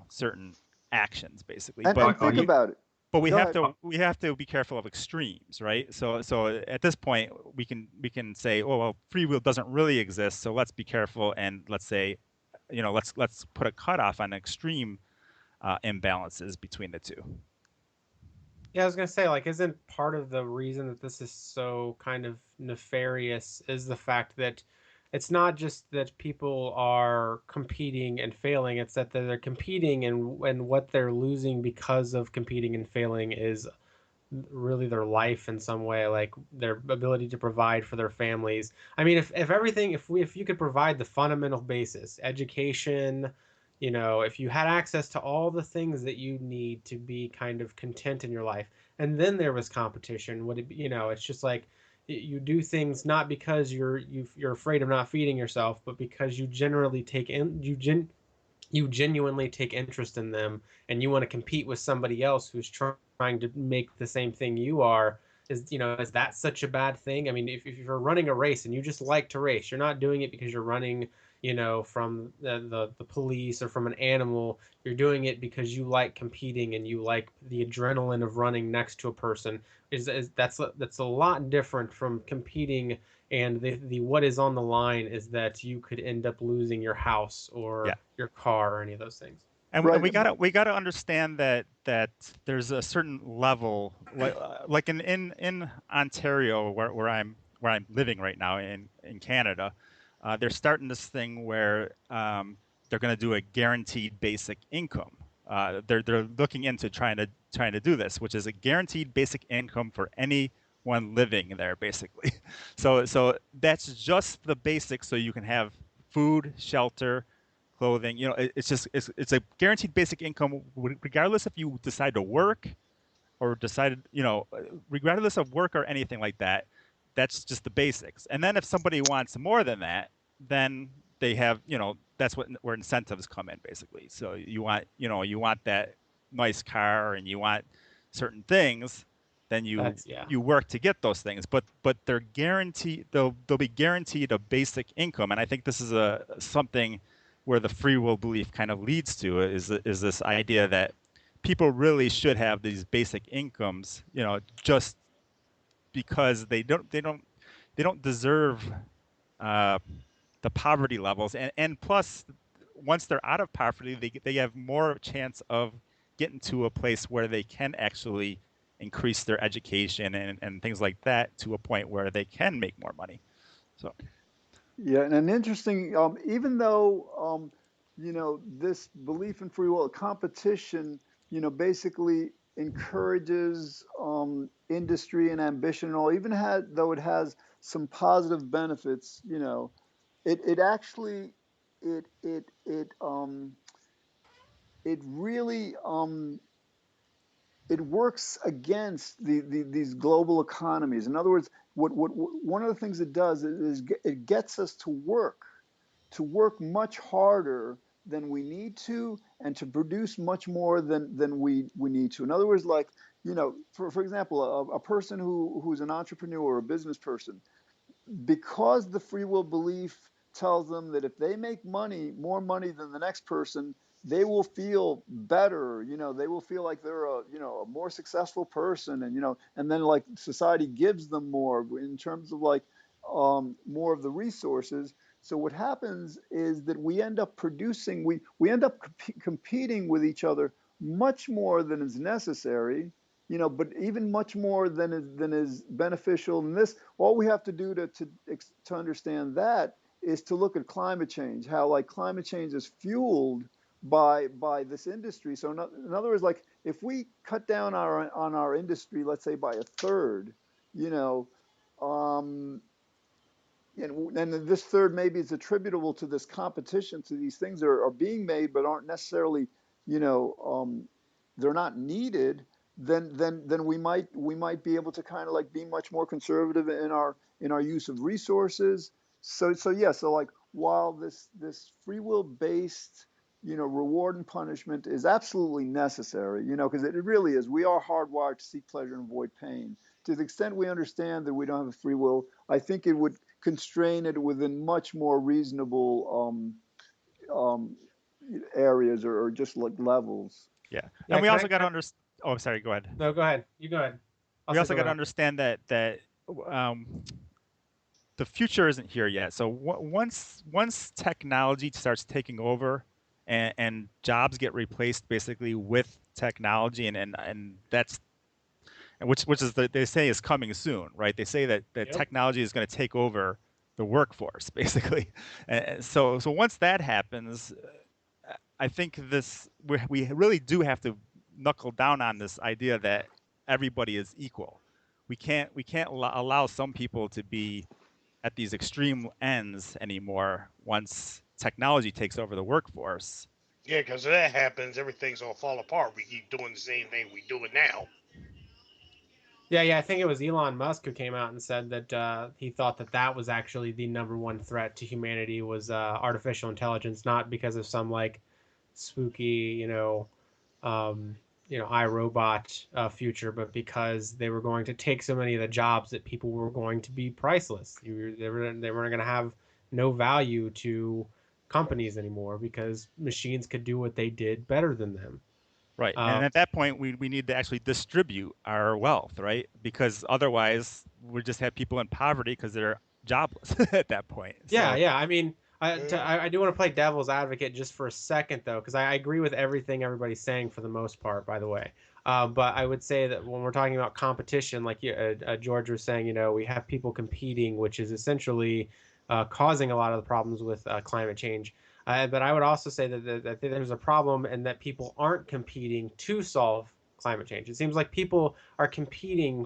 certain actions, basically. And think about it. But we Go have ahead. we have to be careful of extremes, right? So at this point we can say, oh well, free will doesn't really exist, so let's be careful, and let's say, let's put a cutoff on extreme imbalances between the two. Yeah, I was gonna say, like, isn't part of the reason that this is so kind of nefarious is the fact that it's not just that people are competing and failing, it's that they're competing, and what they're losing because of competing and failing is really their life in some way, like their ability to provide for their families. I mean, if you could provide the fundamental basis, education, if you had access to all the things that you need to be kind of content in your life, and then there was competition, would it be, it's just like you do things not because you're afraid of not feeding yourself, but because you generally take in you genuinely take interest in them, and you want to compete with somebody else who's trying to make the same thing you are. Is that such a bad thing? I mean, if you're running a race and you just like to race, you're not doing it because you're running, from the police or from an animal. You're doing it because you like competing and you like the adrenaline of running next to a person. That's a lot different from competing, and the what is on the line is that you could end up losing your house or your car or any of those things. And Right. we gotta understand that there's a certain level, like in Ontario, where I'm living right now in Canada. They're starting this thing where they're going to do a guaranteed basic income. They're looking into trying to do this, which is a guaranteed basic income for any one living there, basically. So that's just the basics, so you can have food, shelter, clothing. You know, it's a guaranteed basic income, regardless if you decide to work or decided, you know, regardless of work or anything like that. That's just the basics. And then if somebody wants more than that, then they have, you know, that's where incentives come in, basically. So you want, you know, you want that nice car and you want certain things, then That's yeah. you work to get those things. But they're guaranteed, they'll be guaranteed a basic income. And I think this is something where the free will belief kind of leads to, is this idea that people really should have these basic incomes, you know, just because they don't deserve uh, the poverty levels, and plus, once they're out of poverty, they have more chance of getting to a place where they can actually increase their education and things like that to a point where they can make more money. So Yeah, and an interesting, even though, this belief in free will, competition, basically encourages industry and ambition and all, even though it has some positive benefits, it actually, it it really, it works against these global economies. In other words, what one of the things it does is it gets us to work much harder than we need to, and to produce much more than we need to. In other words, like, for example, a person who's an entrepreneur or a business person, because the free will belief tells them that if they make more money than the next person, they will feel better. They will feel like they're a more successful person, and then like society gives them more in terms of like more of the resources. So what happens is that we end up producing, we end up competing with each other much more than is necessary, but even much more than is beneficial. And this, all we have to do to understand that is to look at climate change, how like climate change is fueled by this industry. So in other words, like if we cut down on our industry, let's say by a third, you know, um, and this third maybe is attributable to this competition, to these things that are being made but aren't necessarily, you know, they're not needed. Then we might be able to kind of like be much more conservative in our use of resources. So yeah, so like while this free will based, reward and punishment is absolutely necessary, because it really is. We are hardwired to seek pleasure and avoid pain. To the extent we understand that we don't have a free will, I think it would constrain it within much more reasonable areas, or just like levels. yeah, Yeah, and we can also I? got to understand. Oh, I'm sorry. Go ahead. No, go ahead. You go ahead. I'll We say also got something to after. understand that um, the future isn't here yet. So once technology starts taking over, and jobs get replaced basically with technology, and that's, which is they say is coming soon, right? They say that Yep. technology is going to take over the workforce basically. And so once that happens, I think we really do have to knuckle down on this idea that everybody is equal. We can't allow some people to be at these extreme ends anymore once technology takes over the workforce. Yeah, because if that happens, everything's gonna fall apart. We keep doing the same thing we doing now. Yeah. I think it was Elon Musk who came out and said that he thought that that was actually the number one threat to humanity was artificial intelligence, not because of some like spooky, um, iRobot future, but because they were going to take so many of the jobs that people were going to be priceless. They weren't going to have no value to companies anymore because machines could do what they did better than them. Right. And Um, at that point, we need to actually distribute our wealth, right? Because otherwise, we just have people in poverty because they're jobless at that point. So, yeah. I mean, Yeah. I do want to play devil's advocate just for a second, though, because I agree with everything everybody's saying for the most part, by the way. But I would say that when we're talking about competition, like George was saying, we have people competing, which is essentially causing a lot of the problems with climate change. But I would also say that there's a problem and that people aren't competing to solve climate change. It seems like people are competing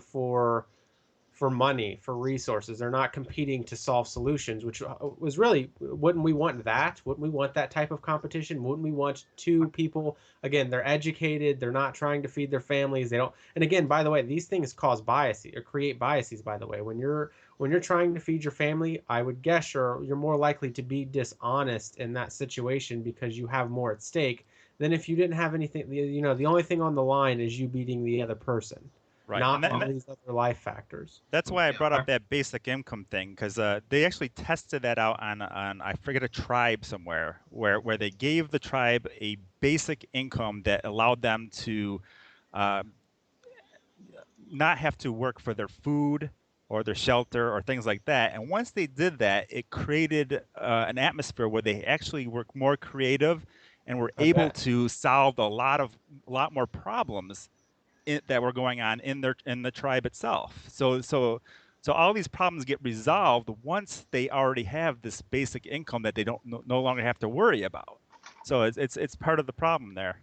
for money, for resources. They're not competing to solve solutions, which was really, wouldn't we want that? Wouldn't we want that type of competition? Wouldn't we want two people, again, they're educated, they're not trying to feed their families, they don't, and again, by the way, these things cause bias or create biases, by the way. When you're trying to feed your family, I would guess you're more likely to be dishonest in that situation because you have more at stake than if you didn't have anything. The only thing on the line is you beating the other person, Right, not all Well, these other life factors. that's why I yeah, brought up that basic income thing, because they actually tested that out on I forget, a tribe somewhere, where they gave the tribe a basic income that allowed them to uh, not have to work for their food or their shelter or things like that. And once they did that, it created an atmosphere where they actually were more creative and were I able bet. to solve a lot more problems that were going on in the tribe itself. So all these problems get resolved once they already have this basic income that they don't no longer have to worry about. So it's part of the problem there.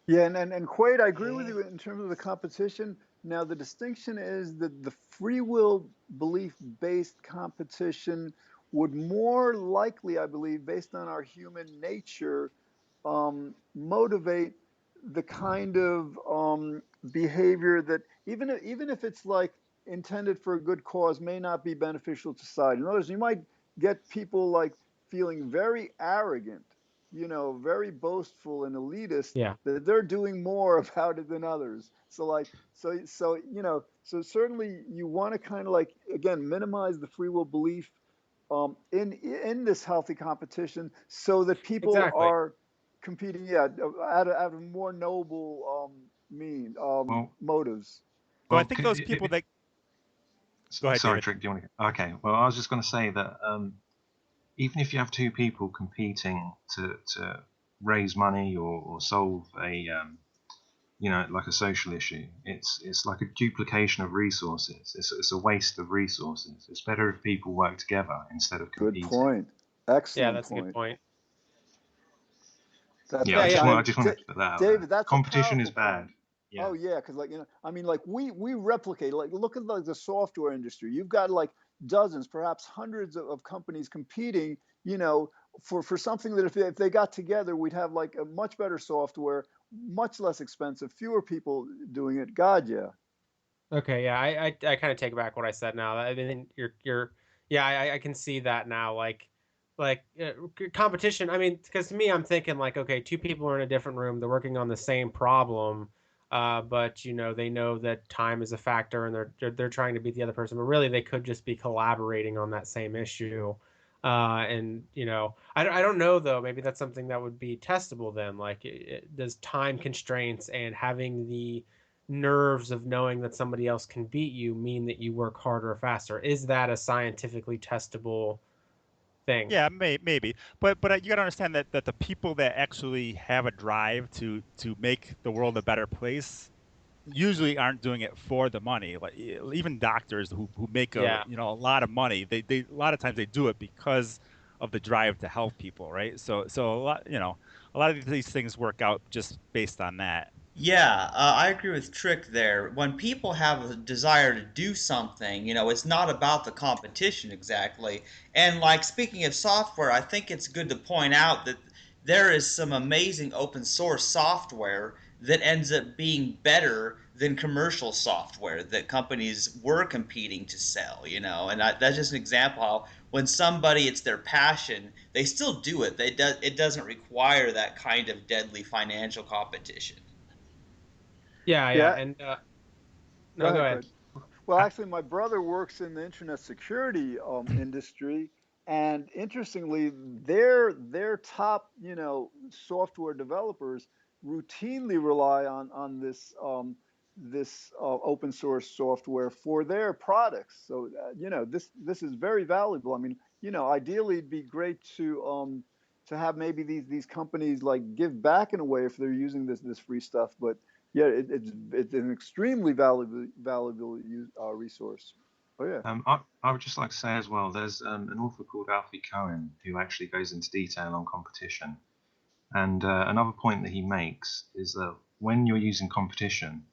Yeah, and Quaid, I agree with Mhm. you in terms of the competition. Now, the distinction is that the free will belief based competition would more likely, I believe, based on our human nature, motivate the kind of behavior that even if it's like intended for a good cause, may not be beneficial to society. In other words, you might get people like feeling very arrogant, very boastful and elitist, Yeah, that they're doing more about it than others. So like, so certainly you want to kind of like, again, minimize the free will belief in this healthy competition, so that people exactly. are competing, yeah, out of more noble well, motives. So I well. think those people that go ahead, Sorry, David. Trick. Do you want to? Okay. Well, I was just going to say that even if you have two people competing to raise money or solve a like a social issue, it's like a duplication of resources. It's a waste of resources. It's better if people work together instead of Good competing. point. Yeah, Excellent that's a good point. point. That Yeah, Yeah, that's yeah. I just wanted to put that out there. David, that's a Competition is powerful bad. point. Yeah. Oh yeah, because like I mean, like we replicate. Like look at like the software industry. You've got like dozens, perhaps hundreds of companies competing. For something that if they got together, we'd have like a much better software, much less expensive, fewer people doing it. God, yeah. Okay, yeah, I kind of take back what I said now. I mean, yeah, I can see that now. Competition. I mean, because to me, I'm thinking like, okay, two people are in a different room, they're working on the same problem, but they know that time is a factor, and they're trying to beat the other person, but really they could just be collaborating on that same issue. And I don't know though. Maybe that's something that would be testable then. Like, does time constraints and having the nerves of knowing that somebody else can beat you mean that you work harder or faster? Is that a scientifically testable thing? Yeah, maybe, but you got to understand that the people that actually have a drive to make the world a better place usually aren't doing it for the money. Like even doctors who make Yeah. a lot of money, they a lot of times they do it because of the drive to help people, right? So a lot of these things work out just based on that. Yeah, I agree with Trick there. When people have a desire to do something, it's not about the competition exactly. And like speaking of software, I think it's good to point out that there is some amazing open source software that ends up being better than commercial software that companies were competing to sell, And that's just an example how when somebody it's their passion, they still do it. It doesn't require that kind of deadly financial competition. Yeah, yeah. Yeah. And Go no, go ahead, ahead. Quinn. Well, actually, my brother works in the internet security industry, and interestingly, their top software developers routinely rely on this open source software for their products. So this is very valuable. I mean, ideally, it'd be great to have maybe these companies like give back in a way if they're using this free stuff, but yeah, it's an extremely valuable resource. Oh yeah. I would just like to say as well, there's an author called Alfie Cohen who actually goes into detail on competition. And another point that he makes is that when you're using competition,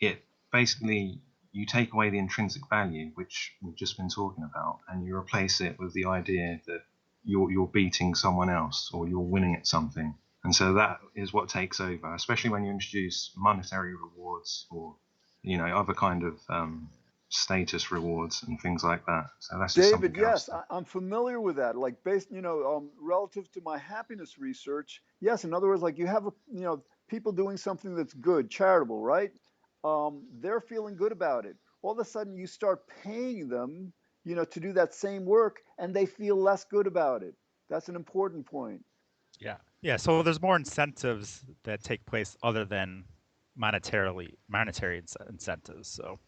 it basically you take away the intrinsic value, which we've just been talking about, and you replace it with the idea that you're beating someone else or you're winning at something. And so that is what takes over, especially when you introduce monetary rewards or, other kind of status rewards and things like that. So that's just David, something else. yes, I'm familiar with that. Like based, relative to my happiness research, yes. In other words, like you have, people doing something that's good, charitable, right? They're feeling good about it. All of a sudden, you start paying them, to do that same work, and they feel less good about it. That's an important point. Yeah. So there's more incentives that take place other than monetary incentives. So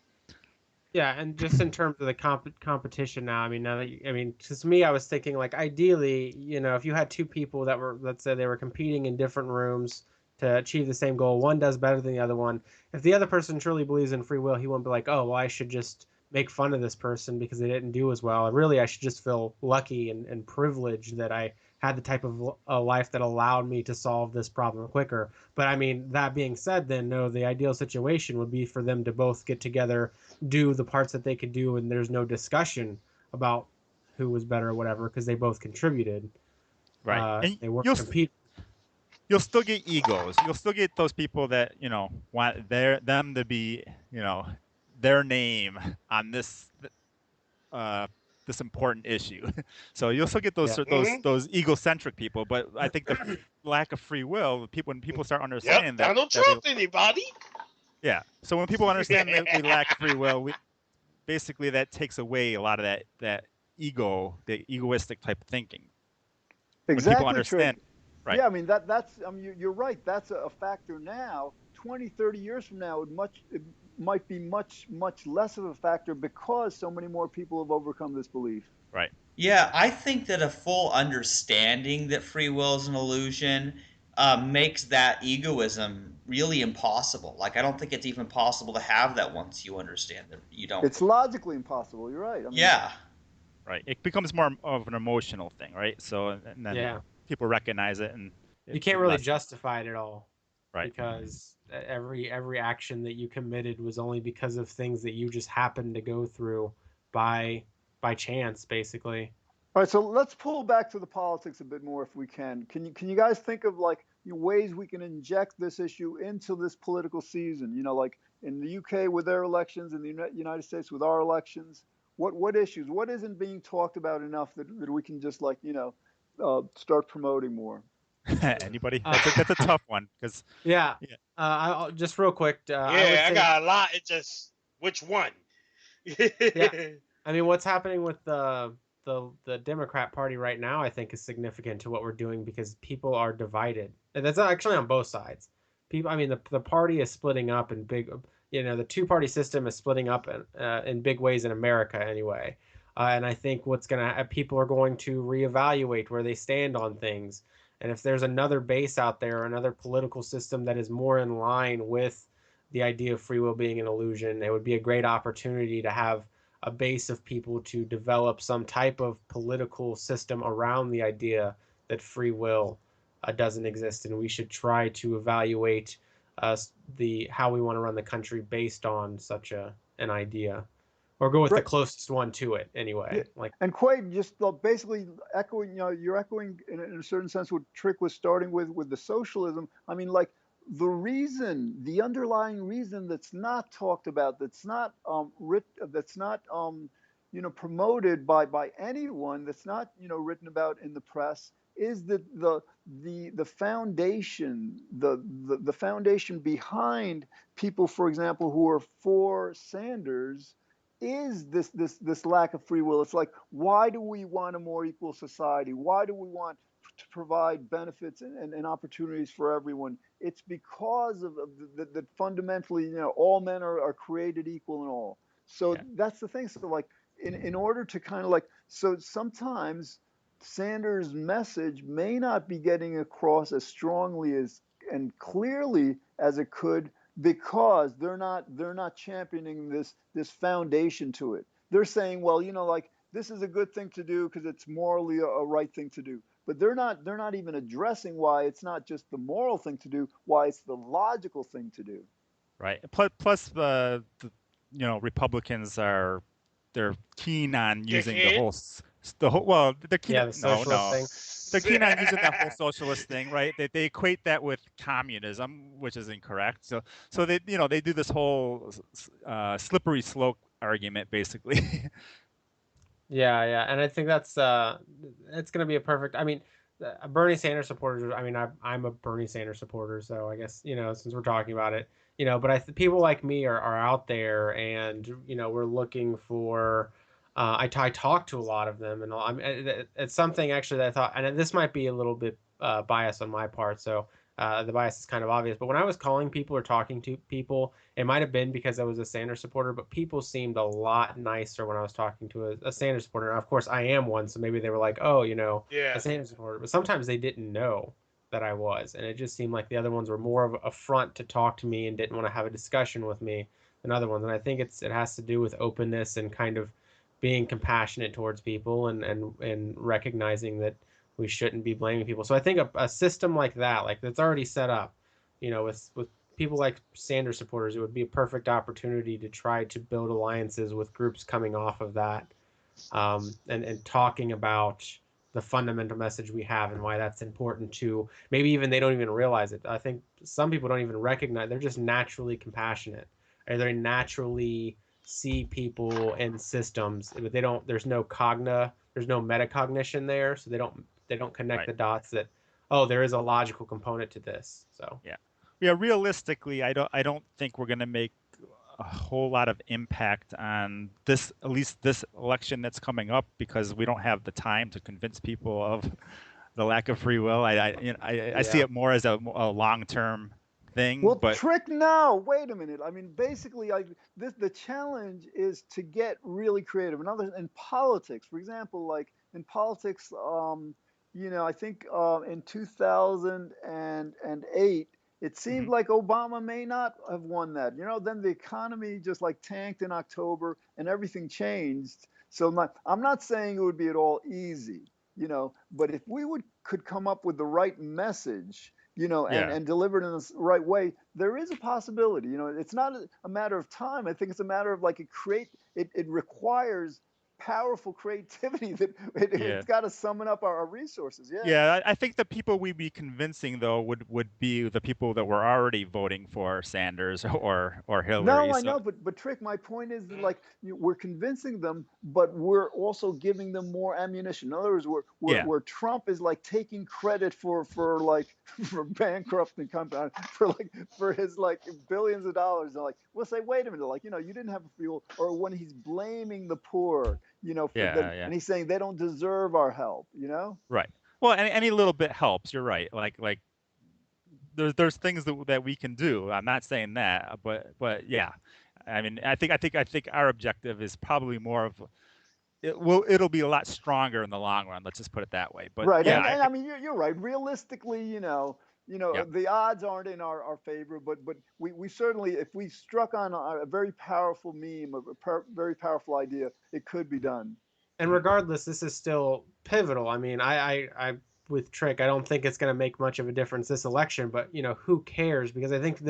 Yeah, and just in terms of the competition now, I mean, to me, I was thinking like ideally, if you had two people that were, let's say, they were competing in different rooms to achieve the same goal, one does better than the other one. If the other person truly believes in free will, he won't be like, oh, well, I should just make fun of this person because they didn't do as well. Really, I should just feel lucky and privileged that I had the type of a life that allowed me to solve this problem quicker. But I mean, that being said, then no, the ideal situation would be for them to both get together, do the parts that they could do, and there's no discussion about who was better or whatever because they both contributed. right, and They weren't competing. you'll still get egos. You'll still get those people that want them to be their name on uh, this important issue. So you'll still get those Yeah. those egocentric people. But I think the lack of free will, when people start Yep, understanding I don't that we, trust anybody. yeah. So when people understand that we lack free will, basically that takes away a lot of that the egoistic type of thinking. When people Exactly, Trick. understand, right? Yeah, I mean that's you're right. That's a factor now. 20, 30 years from now, it might be much less of a factor because so many more people have overcome this belief. Right. Yeah, I think that a full understanding that free will is an illusion makes that egoism really impossible. Like, I don't think it's even possible to have that once you understand that you don't. It's logically impossible. You're right. I mean, Yeah, Right. It becomes more of an emotional thing, right? So and then Yeah. people recognize it, and You it can't really less justify it at all right. because every action that you committed was only because of things that you just happened to go through by by chance, basically. all right. So let's pull back to the politics a bit more if we can. Can you guys think of like ways we can inject this issue into this political season? Like in the UK with their elections, in the United States with our elections. What issues? What isn't being talked about enough that we can just start promoting more? Anybody? Uh, That's a tough one because yeah. yeah, I'll just real quick. I would Yeah, I say, got a lot. It's just which one? yeah. I mean, what's happening with the Democrat Party right now, I think, is significant to what we're doing because people are divided, and that's actually on both sides. People, I mean, the party is splitting up in big. The two-party system is splitting up in big ways in America anyway. And I think people are going to reevaluate where they stand on things. And if there's another base out there, another political system that is more in line with the idea of free will being an illusion, it would be a great opportunity to have a base of people to develop some type of political system around the idea that free will doesn't exist, and we should try to evaluate the how we want to run the country based on such an idea, or go with the Right. closest one to it Yeah. anyway. Like, And Quaid, just basically echoing, you're echoing in a certain sense what Trick was starting with the socialism. I mean, like the underlying reason that's not talked about, that's not that's not promoted by anyone, that's not written about in the press, is that the foundation, the foundation behind people, for example, who are for Sanders is this lack of free will. It's like, why do we want a more equal society? Why do we want to provide benefits and opportunities for everyone? It's because of that fundamentally, all men are created equal and all. So yeah, that's the thing. So like, in order to kind of like, so sometimes Sanders' message may not be getting across as strongly as and clearly as it could because they're not championing this foundation to it. They're saying, well, like this is a good thing to do because it's morally a right thing to do. But they're not even addressing why it's not just the moral thing to do, why it's the logical thing to do. right. Plus Republicans they're keen on using Dickhead. well, they're keen Yeah, the no socialist no thing. they're keen on using that whole socialist thing, right? They equate that with communism, which is incorrect. So they do this whole slippery slope argument, basically. Yeah, yeah, and I think that's it's going to be a perfect. I mean, Bernie Sanders supporters. I mean, I'm a Bernie Sanders supporter, so I guess since we're talking about it, but people like me are out there, and we're looking for. I talk to a lot of them, and it's something actually that I thought, and this might be a little bit biased on my part, so the bias is kind of obvious. But when I was calling people or talking to people, it might have been because I was a Sanders supporter, but people seemed a lot nicer when I was talking to a Sanders supporter. Of course, I am one, so maybe they were like, "Oh, a Yeah. Sanders supporter." But sometimes they didn't know that I was, and it just seemed like the other ones were more of a front to talk to me and didn't want to have a discussion with me than other ones. And I think it has to do with openness and kind of being compassionate towards people and recognizing that we shouldn't be blaming people. So I think a system like that, like that's already set up, with people like Sanders supporters, it would be a perfect opportunity to try to build alliances with groups coming off of that, and talking about the fundamental message we have and why that's important to maybe even they don't even realize it. I think some people don't even recognize they're just naturally compassionate, or they naturally see people and systems, but they don't. There's no metacognition there, so they don't connect Right. the dots that there is a logical component to this. So Yeah. Yeah. Realistically, I don't think we're going to make a whole lot of impact on this, at least this election that's coming up, because we don't have the time to convince people of the lack of free will. I see yeah. it more as a long-term thing, Well, but trick now. Wait a minute. I mean, basically, the challenge is to get really creative. In politics, for example, like in politics, I think in 2008, it seemed mhm, like Obama may not have won that. Then the economy just like tanked in October, and everything changed. So I'm not saying it would be at all easy, but if we could come up with the right message, yeah, and delivered in the right way, there is a possibility. It's not a matter of time. I think it's a matter of like it requires powerful creativity that yeah. it's got to summon up our resources. Yeah. Yeah, I think the people we'd be convincing though would be the people that were already voting for Sanders or No, Hillary. I So know, but Trick, my point is that Mm. like we're convincing them, but we're also giving them more ammunition. In other words, yeah, where Trump is like taking credit for like for bankrupting company for his like billions of dollars. And like we'll say, wait a minute, like you didn't have a fuel, or when he's blaming the poor, for them, yeah. and he's saying they don't deserve our help. Right. Well, any little bit helps. You're right. Like there's things that we can do. I'm not saying that, but yeah. I mean, I think our objective is probably more of it'll be a lot stronger in the long run. Let's just put it that way. But Right, yeah, and I mean you're right. Realistically, yeah, the odds aren't in our favor, but we certainly, if we struck on a very powerful meme, very powerful idea, it could be done. And mhm, regardless, this is still pivotal. I mean, I with Trick, I don't think it's going to make much of a difference this election, but who cares? Because I think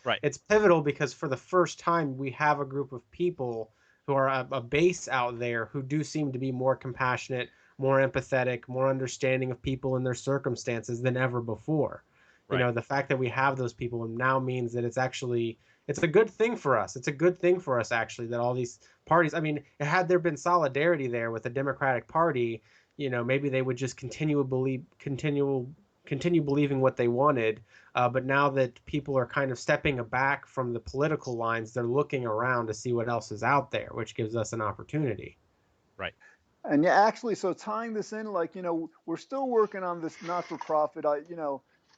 right, it's pivotal because for the first time we have a group of people who are a base out there who do seem to be more compassionate, more empathetic, more understanding of people and their circumstances than ever before. right, The fact that we have those people now means that it's a good thing for us. It's a good thing for us actually that all these parties. I mean, had there been solidarity there with the Democratic Party, maybe they would just continue believing what they wanted. But now that people are kind of stepping back from the political lines, they're looking around to see what else is out there, which gives us an opportunity. right, And yeah, actually, so tying this in, like we're still working on this not for profit.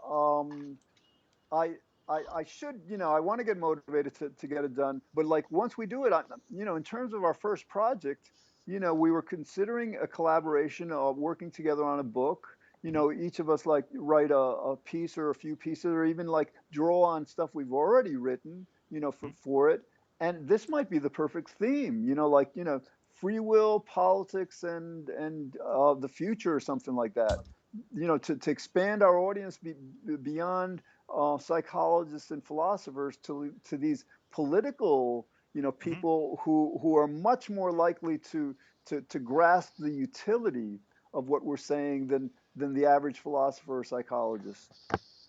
Um, I I should, I want to get motivated to get it done. But like once we do it, in terms of our first project, we were considering a collaboration of working together on a book. mhm, Each of us like write a piece or a few pieces, or even like draw on stuff we've already written, mhm, for it. And this might be the perfect theme, like free will, politics, and the future, or something like that. To expand our audience beyond psychologists and philosophers to these political, Hmm. people who are much more likely to grasp the utility of what we're saying than the average philosopher or psychologist.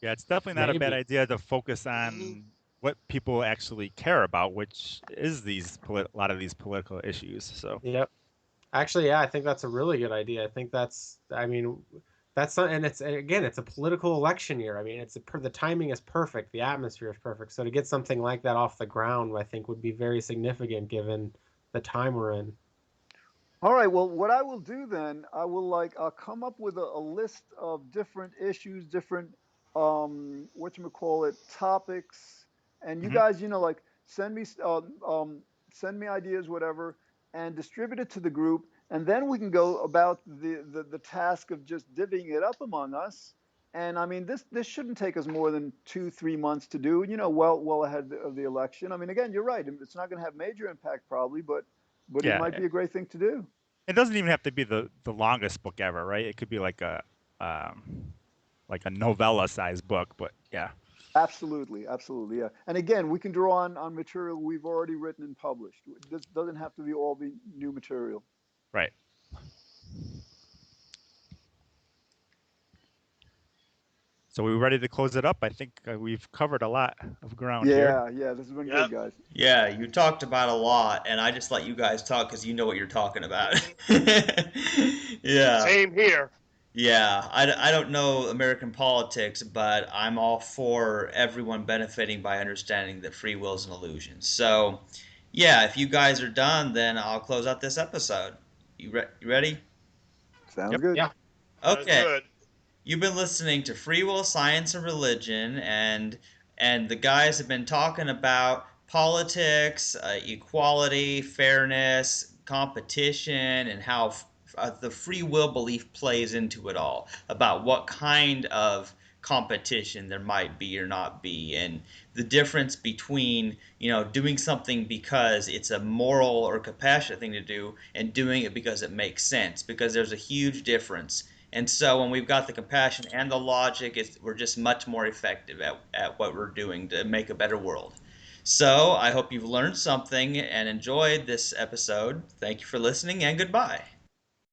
Yeah, it's definitely not a bad Maybe. idea to focus Hmm. on what people actually care about, which is a lot of these political issues. So Yep. Actually, yeah, I think that's a really good idea. I think I mean, and it's again, it's a political election year. I mean, the timing is perfect, the atmosphere is perfect. So to get something like that off the ground, I think would be very significant given the time we're in. All right. Well, what I will do then, I'll come up with a list of different issues, different whatchamacallit topics, and you mhm. guys, like send me ideas, whatever, and distribute it to the group, and then we can go about the task of just divvying it up among us. And I mean, this shouldn't take us more than 2-3 months to do. Well ahead of the election. I mean, again, you're right. It's not going to have major impact probably, but it might Yeah, be a great thing to do. it doesn't even have to be the longest book ever, right? It could be like a novella sized book, but yeah, Absolutely, absolutely, yeah. And again, we can draw on material we've already written and published. This doesn't have to be all be new material. right. So we ready to close it up? I think we've covered a lot of ground here. Yeah, yeah, this has been good, Yep. guys. Yeah, you talked about a lot, and I just let you guys talk because you know what you're talking about. Yeah. Same here. Yeah, I don't know American politics, but I'm all for everyone benefiting by understanding that free will is an illusion. So, yeah, if you guys are done, then I'll close out this episode. You ready? Sounds Yep. good. Yeah. Sounds Okay. good. You've been listening to Free Will, Science, and Religion, and the guys have been talking about politics, equality, fairness, competition, and how the free will belief plays into it all. About what kind of competition there might be or not be, and the difference between doing something because it's a moral or compassionate thing to do, and doing it because it makes sense. Because there's a huge difference. And so when we've got the compassion and the logic, we're just much more effective at what we're doing to make a better world. So I hope you've learned something and enjoyed this episode. Thank you for listening, and goodbye.